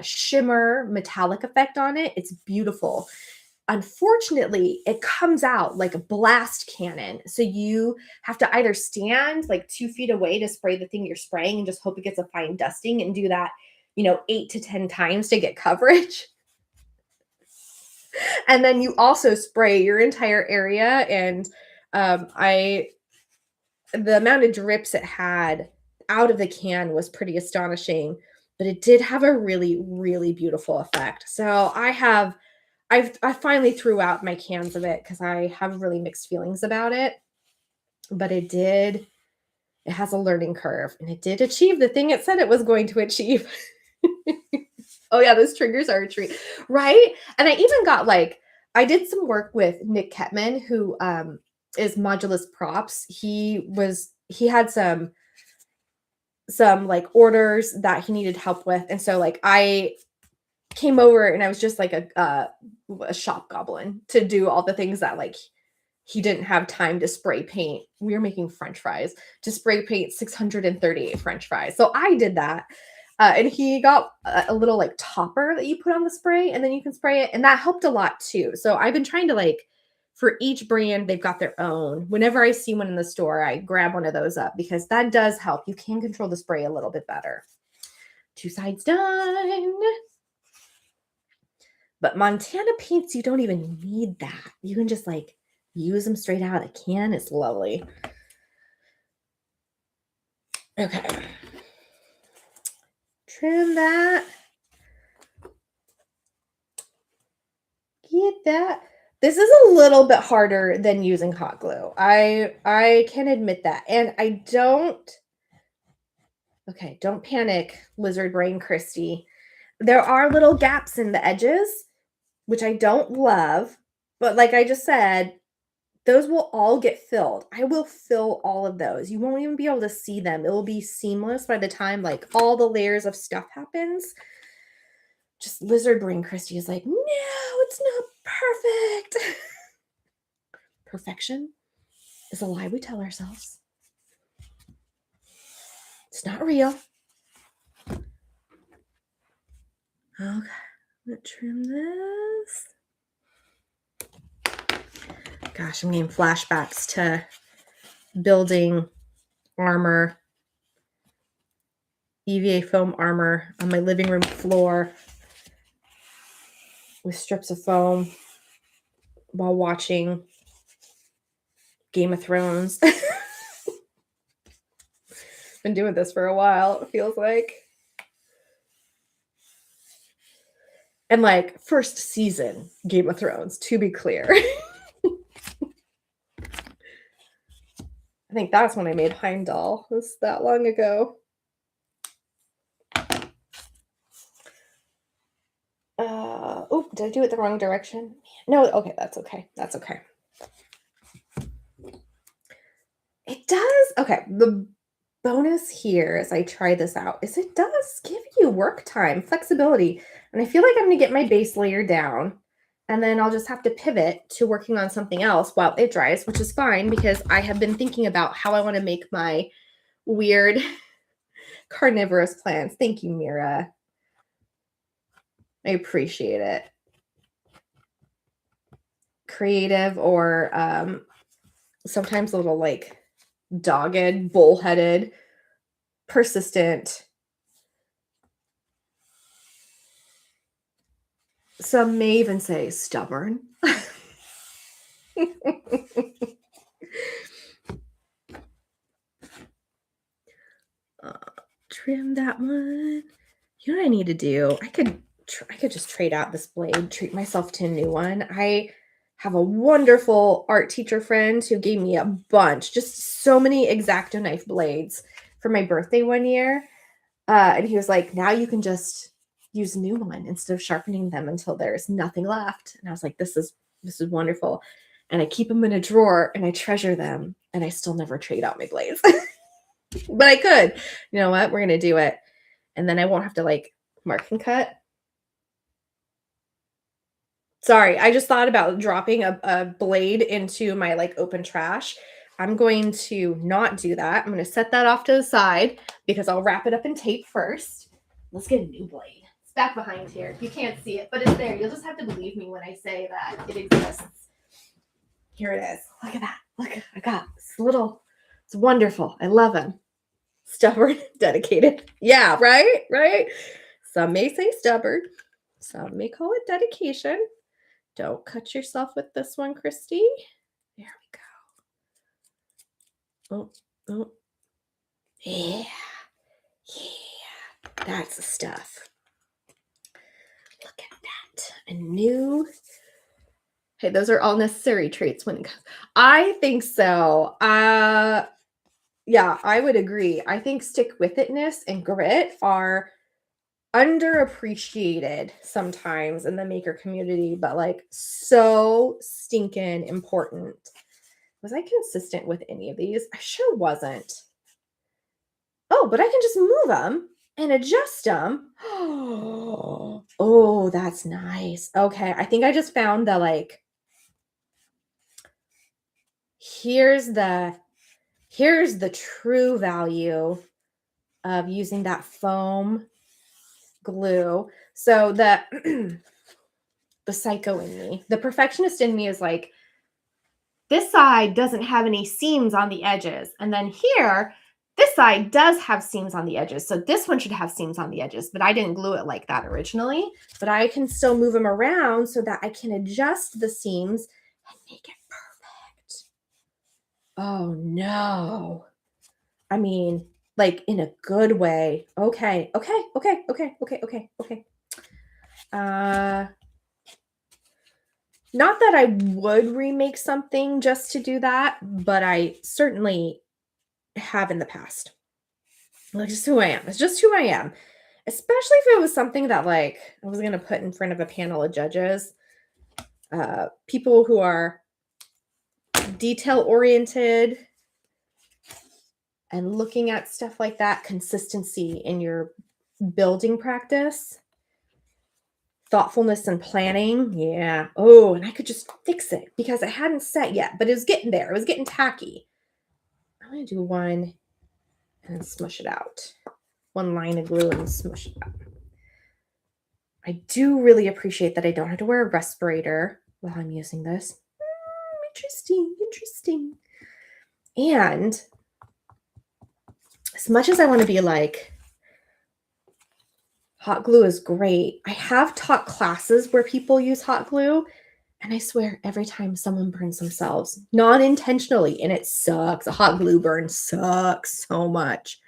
shimmer metallic effect on it. It's beautiful. unfortunately, it comes out like a blast cannon. So you have to either stand like 2 feet away to spray the thing you're spraying and just hope it gets a fine dusting and do that, 8 to 10 times to get coverage. And then you also spray your entire area. And I the amount of drips it had out of the can was pretty astonishing, but it did have a really, really beautiful effect. So I finally threw out my cans of it because I have really mixed feelings about it. But it has a learning curve and it did achieve the thing it said it was going to achieve. Oh yeah, those triggers are a treat. Right? And I even got I did some work with Nick Ketman, who is Modulus Props. He had some orders that he needed help with. And so I came over and I was just like a shop goblin to do all the things that he didn't have time to spray paint. We were making French fries to spray paint 638 French fries. So I did that. And he got a little topper that you put on the spray and then you can spray it. And that helped a lot too. So I've been trying to for each brand, they've got their own. Whenever I see one in the store, I grab one of those up because that does help. You can control the spray a little bit better. 2 sides done. But Montana paints, you don't even need that. You can just use them straight out of the can. It's lovely. Okay. Trim that. Get that. This is a little bit harder than using hot glue. I can admit that. And don't panic, lizard brain Christy. There are little gaps in the edges, which I don't love. But like I just said, those will all get filled. I will fill all of those. You won't even be able to see them. It will be seamless by the time all the layers of stuff happens. Just lizard brain Christy is like, no, it's not perfect. Perfection is a lie we tell ourselves. It's not real. Okay, I'm gonna trim this. Gosh, I'm getting flashbacks to building armor, EVA foam armor on my living room floor with strips of foam while watching Game of Thrones. Been doing this for a while, it feels like. And first season Game of Thrones, to be clear. I think that's when I made Heimdall. It was that long ago. Oh, did I do it the wrong direction? No, okay, that's okay. That's okay. It does. Okay, the bonus here as I try this out is it does give you work time, flexibility. And I feel like I'm going to get my base layer down. And then I'll just have to pivot to working on something else while it dries, which is fine because I have been thinking about how I want to make my weird carnivorous plants. Thank you, Mira. I appreciate it. Creative or sometimes a little dogged, bullheaded, persistent. Some may even say stubborn. Trim that one. You know what I need to do? I could just trade out this blade, treat myself to a new one. I have a wonderful art teacher friend who gave me a bunch, just so many X-Acto knife blades for my birthday one year. And he was like, now you can just use a new one instead of sharpening them until there's nothing left. And I was like, this is wonderful. And I keep them in a drawer and I treasure them. And I still never trade out my blades. But I could. You know what? We're going to do it. And then I won't have to mark and cut. Sorry, I just thought about dropping a blade into my open trash. I'm going to not do that. I'm going to set that off to the side because I'll wrap it up in tape first. Let's get a new blade. back behind here. You can't see it, but it's there. You'll just have to believe me when I say that it exists. Here it is. Look at that. Look, I got this little, it's wonderful. I love him. Stubborn, dedicated. Yeah, right? Right? Some may say stubborn. Some may call it dedication. Don't cut yourself with this one, Christy. There we go. Oh. Yeah. Yeah. That's the stuff. Look at that. A new. Hey, those are all necessary traits when it comes. I think so. Yeah, I would agree. I think stick-with-itness and grit are underappreciated sometimes in the maker community, but like so stinking important. Was I consistent with any of these? I sure wasn't. Oh, but I can just move them and adjust them. Oh, that's nice. Okay, I think I just found the like, here's the true value of using that foam glue. So the the psycho in me, the perfectionist in me is like, this side doesn't have any seams on the edges. And then here, this side does have seams on the edges. So this one should have seams on the edges, but I didn't glue it like that originally. But I can still move them around so that I can adjust the seams and make it perfect. Oh no. I mean, like in a good way. Okay. Not that I would remake something just to do that, but I certainly have in the past. Like, just who I am. It's just who I am. Especially if it was something that like I was going to put in front of a panel of judges, people who are detail oriented and looking at stuff like that, consistency in your building practice, thoughtfulness and planning. Yeah. Oh, and I could just fix it because I hadn't set yet, but it was getting there. It was getting tacky. I'm going to do one and smush it out. One line of glue and smush it out. I do really appreciate that I don't have to wear a respirator while I'm using this. Interesting. And as much as I want to be like, hot glue is great, I have taught classes where people use hot glue, and I swear every time someone burns themselves, non-intentionally, and it sucks. A hot glue burn sucks so much.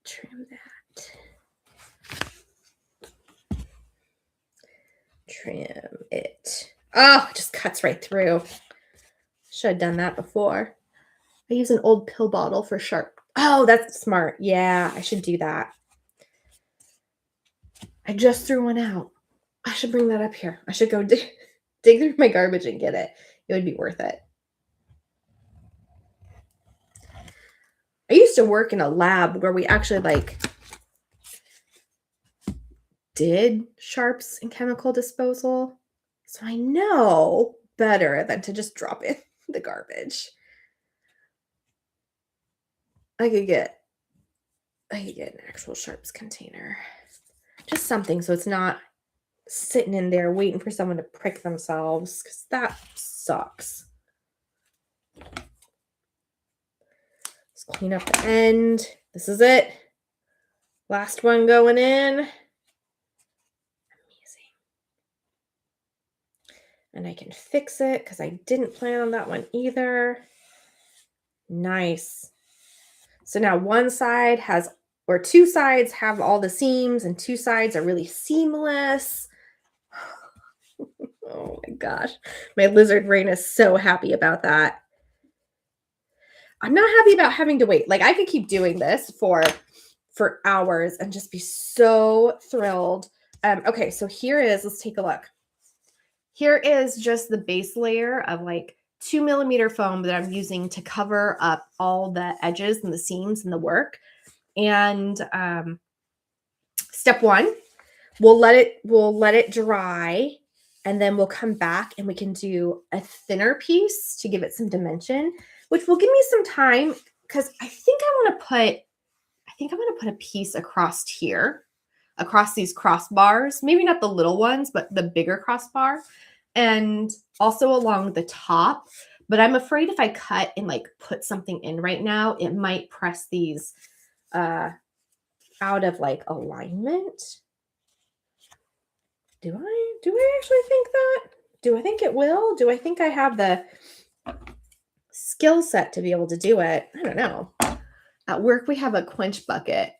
Trim that. Trim it. Oh, it just cuts right through. Should have done that before. I use an old pill bottle for sharp. Oh, that's smart. Yeah, I should do that. I just threw one out. I should bring that up here. I should go dig through my garbage and get it. It would be worth it. I used to work in a lab where we actually like did sharps and chemical disposal. So I know better than to just drop in the garbage. I could get an actual sharps container. Just something so it's not sitting in there waiting for someone to prick themselves, because that sucks. Let's clean up the end. This is it. Last one going in. Amazing. And I can fix it because I didn't plan on that one either. Nice. So now one side has, or two sides have all the seams and two sides are really seamless. Oh my gosh. My lizard brain is so happy about that. I'm not happy about having to wait. Like, I could keep doing this for hours and just be so thrilled. Okay, so here is, let's take a look. Here is just the base layer of like 2mm foam that I'm using to cover up all the edges and the seams and the work. And step one, we'll let it dry, and then we'll come back and we can do a thinner piece to give it some dimension, which will give me some time, because I think I want to put a piece across here. across these crossbars, maybe not the little ones, but the bigger crossbar, and also along the top. But I'm afraid if I cut and like put something in right now, it might press these out of like alignment. Do I actually think that? Do I think it will? Do I think I have the skill set to be able to do it? I don't know. At work, we have a quench bucket.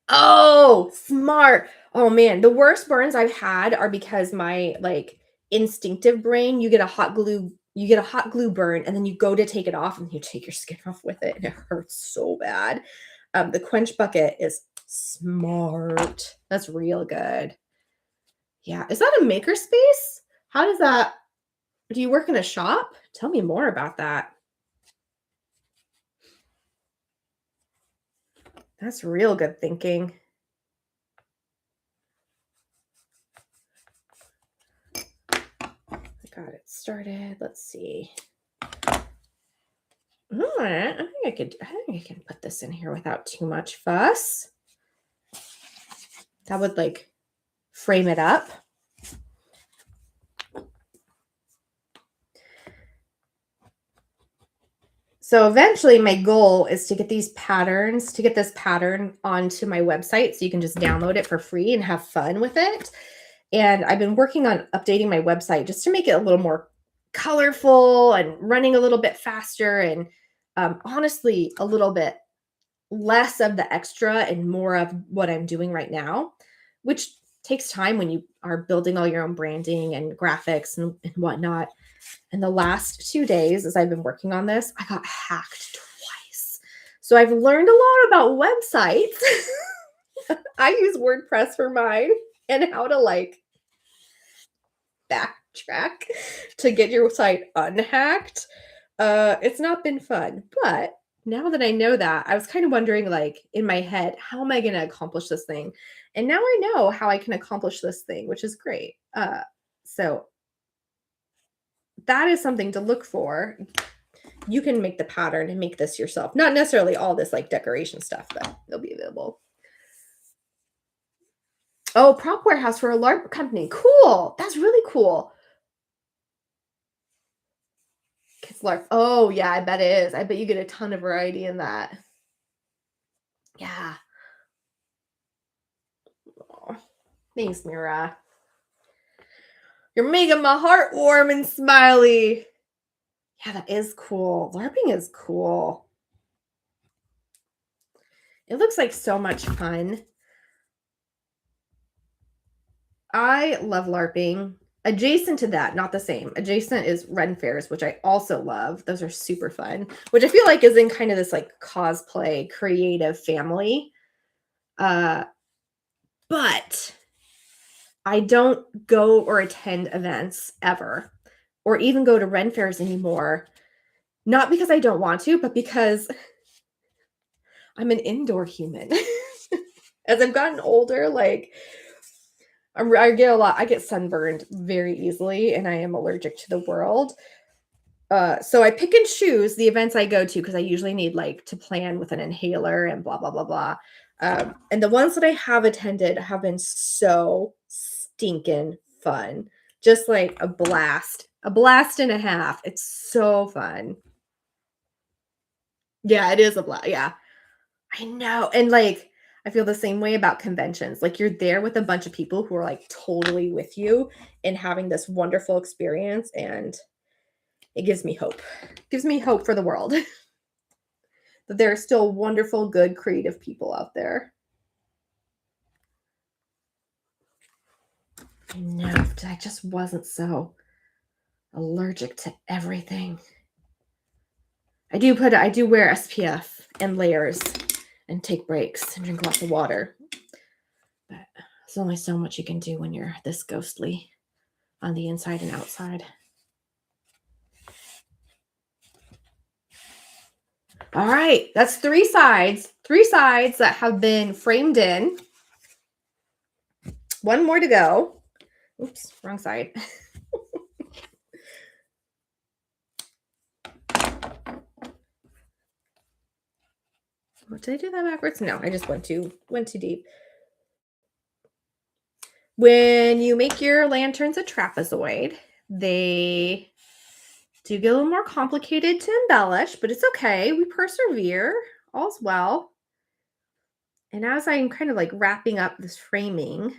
Oh, smart. Oh man, the worst burns I've had are because my like instinctive brain, you get a hot glue burn and then you go to take it off and you take your skin off with it and it hurts so bad. The quench bucket is smart. That's real good. Yeah. Is that a makerspace? How does that, do you work in a shop? Tell me more about that. That's real good thinking. I got it started. Let's see. All right. I think I can put this in here without too much fuss. That would like frame it up. So eventually my goal is to get these patterns, to get this pattern onto my website so you can just download it for free and have fun with it. And I've been working on updating my website just to make it a little more colorful and running a little bit faster and honestly a little bit less of the extra and more of what I'm doing right now, which takes time when you are building all your own branding and graphics and whatnot. And the last 2 days, as I've been working on this, I got hacked twice. So I've learned a lot about websites. I use WordPress for mine and how to like backtrack to get your site unhacked. It's not been fun, but now that I know that, I was kind of wondering, like in my head, how am I going to accomplish this thing? And now I know how I can accomplish this thing, which is great. So that is something to look for. You can make the pattern and make this yourself. Not necessarily all this like decoration stuff, but it'll be available. Oh, prop warehouse for a LARP company. Cool. That's really cool. Kids LARP. Oh, yeah, I bet it is. I bet you get a ton of variety in that. Yeah. Oh, thanks, Mira. You're making my heart warm and smiley. Yeah, that is cool. LARPing is cool. It looks like so much fun. I love LARPing. Adjacent to that, not the same. Adjacent is Ren Fairs, which I also love. Those are super fun, which I feel like is in kind of this like cosplay creative family. But I don't go or attend events ever, or even go to Ren Fairs anymore. Not because I don't want to, but because I'm an indoor human. As I've gotten older, like I get sunburned very easily and I am allergic to the world. So I pick and choose the events I go to because I usually need like to plan with an inhaler and blah, blah, blah, blah. And the ones that I have attended have been so stinking fun. Just like a blast and a half. It's so fun. Yeah, it is a blast. Yeah, I know. And like, I feel the same way about conventions. Like you're there with a bunch of people who are like totally with you and having this wonderful experience. And it gives me hope. It gives me hope for the world. That there are still wonderful, good, creative people out there. I know. I just wasn't so allergic to everything. I do wear SPF and layers and take breaks and drink lots of water. But there's only so much you can do when you're this ghostly on the inside and outside. All right, that's 3 sides that have been framed in. One more to go. Oops, wrong side. Did I do that backwards? No, I just went too deep. When you make your lanterns a trapezoid, they do get a little more complicated to embellish, but it's okay. We persevere. All's well. And as I'm kind of like wrapping up this framing,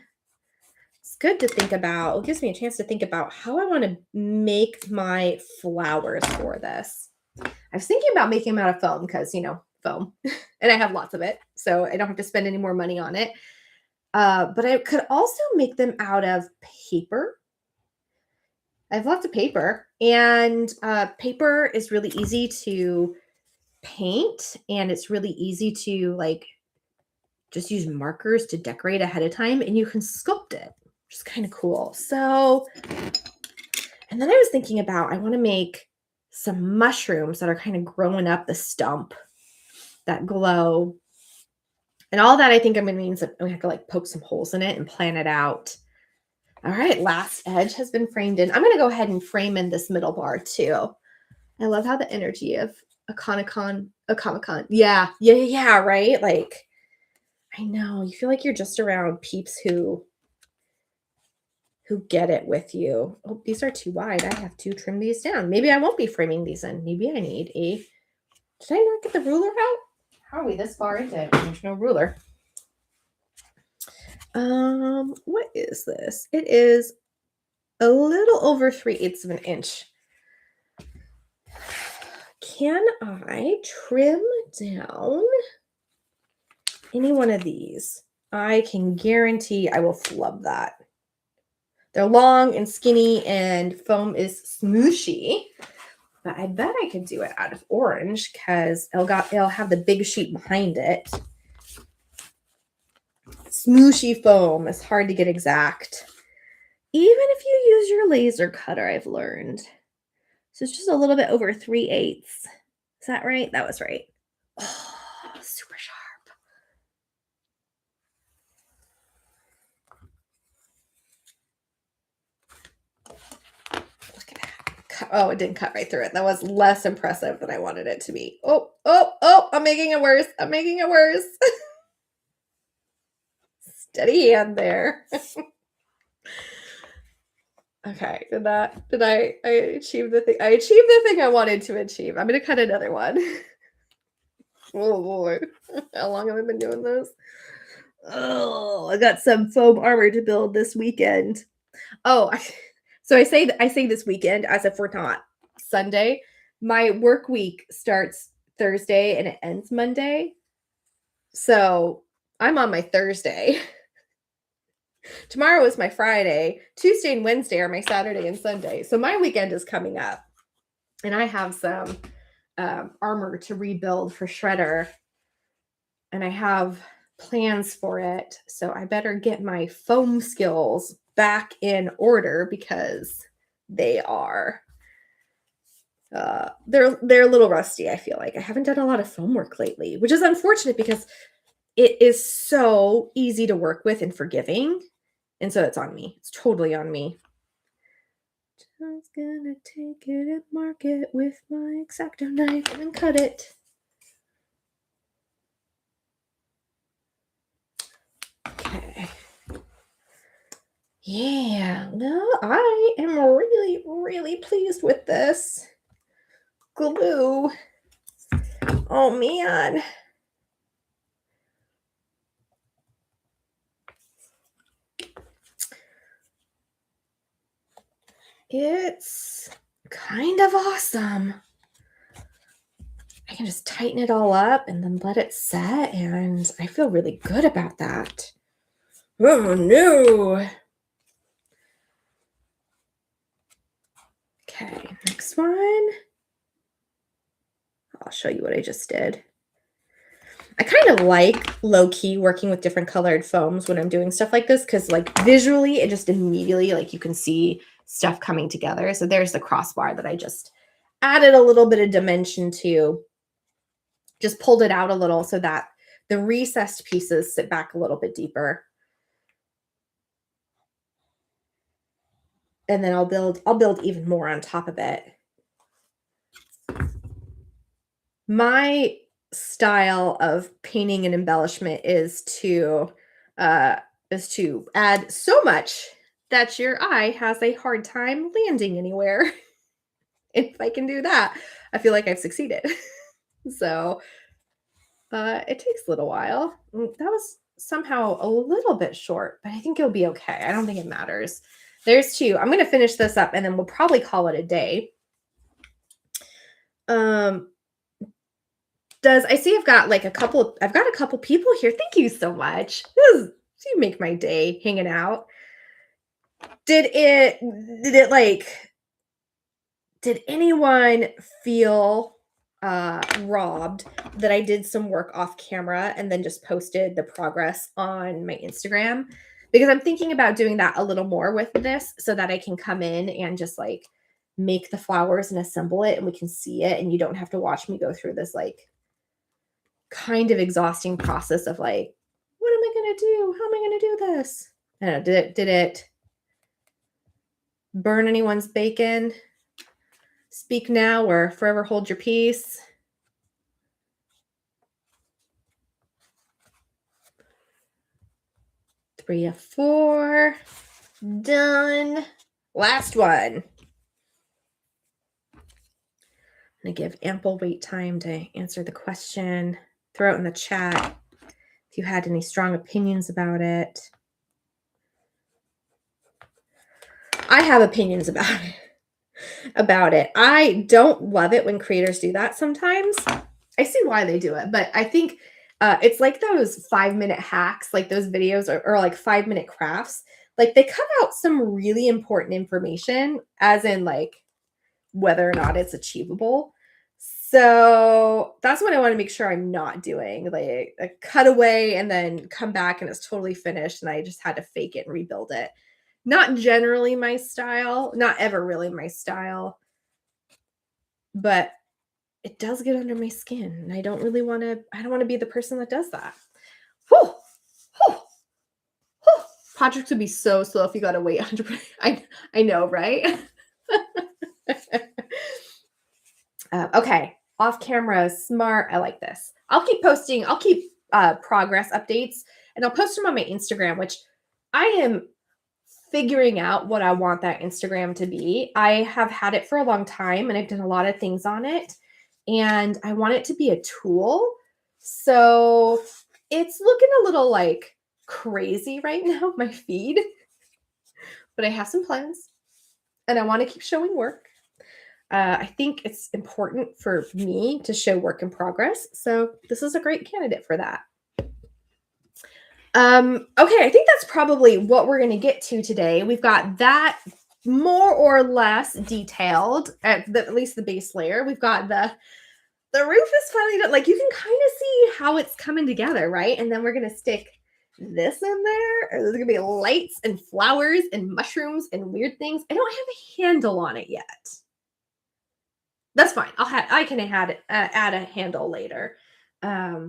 it's good to think about, it gives me a chance to think about how I want to make my flowers for this. I was thinking about making them out of foam because, foam, and I have lots of it, so I don't have to spend any more money on it. But I could also make them out of paper. I have lots of paper, and paper is really easy to paint, and it's really easy to like just use markers to decorate ahead of time, and you can sculpt it, which is kind of cool. So, and then I was thinking about, I want to make some mushrooms that are kind of growing up the stump that glow. And all that I think I'm going to mean is that we have to like poke some holes in it and plan it out. All right, last edge has been framed in. I'm going to go ahead and frame in this middle bar too. I love how the energy of a Comic-Con. Yeah, right? Like, I know, you feel like you're just around peeps who get it with you. Oh, these are too wide. I have to trim these down. Maybe I won't be framing these in. Maybe I need a, did I not get the ruler out? How are we this far into it? There's no ruler. What is this? It is a little over 3/8 of an inch. Can I trim down any one of these? I can guarantee I will flub that. They're long and skinny and foam is smooshy, but I bet I could do it out of orange because it'll have the big sheet behind it. Smooshy foam is hard to get exact. Even if you use your laser cutter, I've learned. So it's just a little bit over 3/8. Is that right? That was right. Oh, super sharp. Look at that. Oh, it didn't cut right through it. That was less impressive than I wanted it to be. Oh, I'm making it worse. I'm making it worse. Steady hand there. Okay, did I achieve the thing? I achieved the thing I wanted to achieve. I'm gonna cut another one. Oh boy. How long have I been doing this? Oh, I got some foam armor to build this weekend. Oh, so I say this weekend as if we're not Sunday. My work week starts Thursday and it ends Monday. So I'm on my Thursday. Tomorrow is my Friday. Tuesday and Wednesday are my Saturday and Sunday. So my weekend is coming up. And I have some armor to rebuild for Shredder. And I have plans for it. So I better get my foam skills back in order because they are they're a little rusty. I feel like I haven't done a lot of foam work lately, which is unfortunate because it is so easy to work with and forgiving. And so it's on me. It's totally on me. Just gonna take it and mark it with my X-Acto knife and cut it. Okay. Yeah, no, I am really, really pleased with this glue. Oh, man. It's kind of awesome. I can just tighten it all up and then let it set, and I feel really good about that. Oh, no. Okay, next one. I'll show you what I just did. I kind of like low-key working with different colored foams when I'm doing stuff like this because like visually it just immediately like you can see stuff coming together. So there's the crossbar that I just added a little bit of dimension to. Just pulled it out a little so that the recessed pieces sit back a little bit deeper. And then I'll build even more on top of it. My style of painting and embellishment is to is to add so much that your eye has a hard time landing anywhere. If I can do that, I feel like I've succeeded. So it takes a little while. That was somehow a little bit short, but I think it'll be okay. I don't think it matters. There's two. I'm going to finish this up and then we'll probably call it a day. I see I've got a couple people here. Thank you so much. You make my day hanging out. Did anyone feel robbed that I did some work off camera and then just posted the progress on my Instagram? Because I'm thinking about doing that a little more with this so that I can come in and just make the flowers and assemble it and we can see it and you don't have to watch me go through this kind of exhausting process of what am I going to do? How am I going to do this? I don't know. Did it burn anyone's bacon? Speak now or forever hold your peace. 3 of 4. Done. Last one. I'm going to give ample wait time to answer the question. Throw it in the chat if you had any strong opinions about it. I have opinions about it. I don't love it when creators do that sometimes. I see why they do it, but I think it's like those 5-minute hacks, like those videos or 5-minute crafts. They cut out some really important information, as in whether or not it's achievable. So that's what I want to make sure I'm not doing, a cutaway and then come back and it's totally finished and I just had to fake it and rebuild it. Not generally my style, not ever really my style, but it does get under my skin and I don't want to be the person that does that. Whew. Whew. Whew. Projects would be so slow if you got to wait 100%. I know, right? Okay. Off camera, smart. I like this. I'll keep posting. I'll keep progress updates and I'll post them on my Instagram, which I am figuring out what I want that Instagram to be. I have had it for a long time and I've done a lot of things on it and I want it to be a tool. So it's looking a little crazy right now, my feed, but I have some plans and I want to keep showing work. I think it's important for me to show work in progress. So this is a great candidate for that. Okay, I think that's probably what we're going to get to today. We've got that more or less detailed at least the base layer. We've got the roof is finally done. You can kind of see how it's coming together, right? And then we're going to stick this in there. There's going to be lights and flowers and mushrooms and weird things. I don't have a handle on it yet. That's fine. I can add a handle later. Yeah.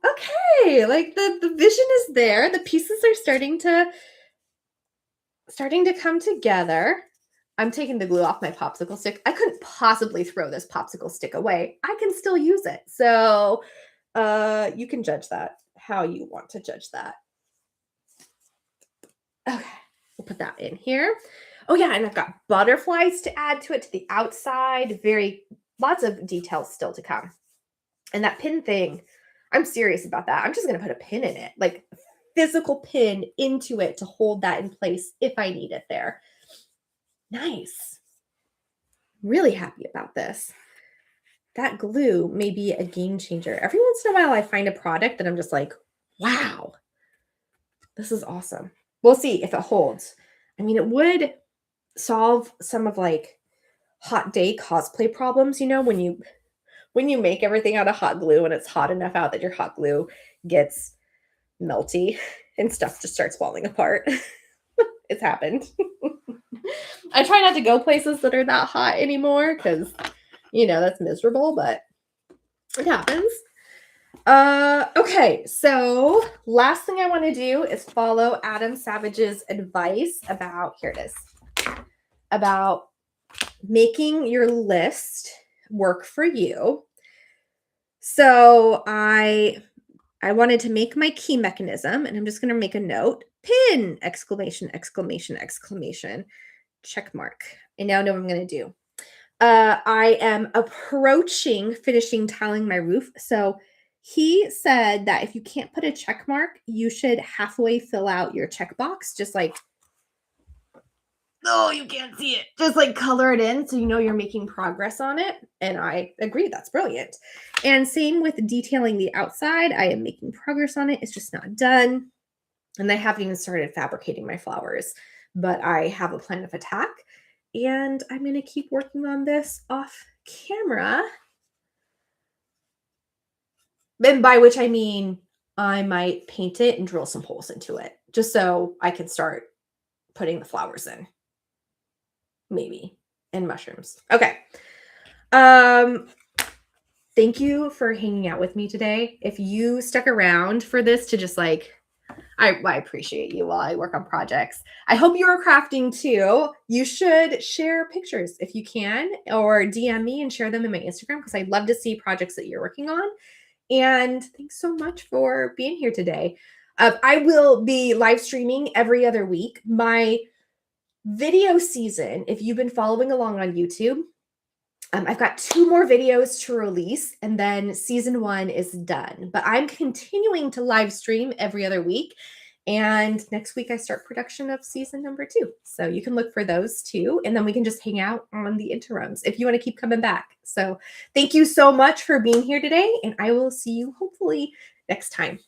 Okay. The vision is there. The pieces are starting to come together. I'm taking the glue off my popsicle stick. I couldn't possibly throw this popsicle stick away. I can still use it. So you can judge that how you want to judge that. Okay. We'll put that in here. Oh yeah, and I've got butterflies to add to it to the outside. Lots of details still to come. And that pin thing, I'm serious about that. I'm just going to put a pin in it, a physical pin into it to hold that in place if I need it there. Nice. Really happy about this. That glue may be a game changer. Every once in a while, I find a product that I'm just wow, this is awesome. We'll see if it holds. I mean, it would solve some of hot day cosplay problems, when you make everything out of hot glue and it's hot enough out that your hot glue gets melty and stuff just starts falling apart. It's happened. I try not to go places that are that hot anymore because, that's miserable, but it happens. Okay, so last thing I want to do is follow Adam Savage's advice about making your list work for you. So I I wanted to make my key mechanism, and I'm just going to make a note. Pin! Exclamation, exclamation, exclamation. Check mark. I now know what I'm going to do. I am approaching finishing tiling my roof. So he said that if you can't put a check mark, you should halfway fill out your checkbox, just like, oh, you can't see it. Just like color it in so you know you're making progress on it. And I agree, that's brilliant. And same with detailing the outside. I am making progress on it. It's just not done. And I haven't even started fabricating my flowers, but I have a plan of attack. And I'm going to keep working on this off camera. And by which I mean I might paint it and drill some holes into it just so I can start putting the flowers in. Maybe. And mushrooms. Okay. Thank you for hanging out with me today. If you stuck around for this to just like, I appreciate you while I work on projects. I hope you are crafting too. You should share pictures if you can, or DM me and share them in my Instagram because I'd love to see projects that you're working on. And thanks so much for being here today. I will be live streaming every other week. My video season, if you've been following along on YouTube, I've got 2 more videos to release, and then season 1 is done. But I'm continuing to live stream every other week. And next week, I start production of season number 2. So you can look for those too. And then we can just hang out on the interims if you want to keep coming back. So thank you so much for being here today. And I will see you hopefully next time.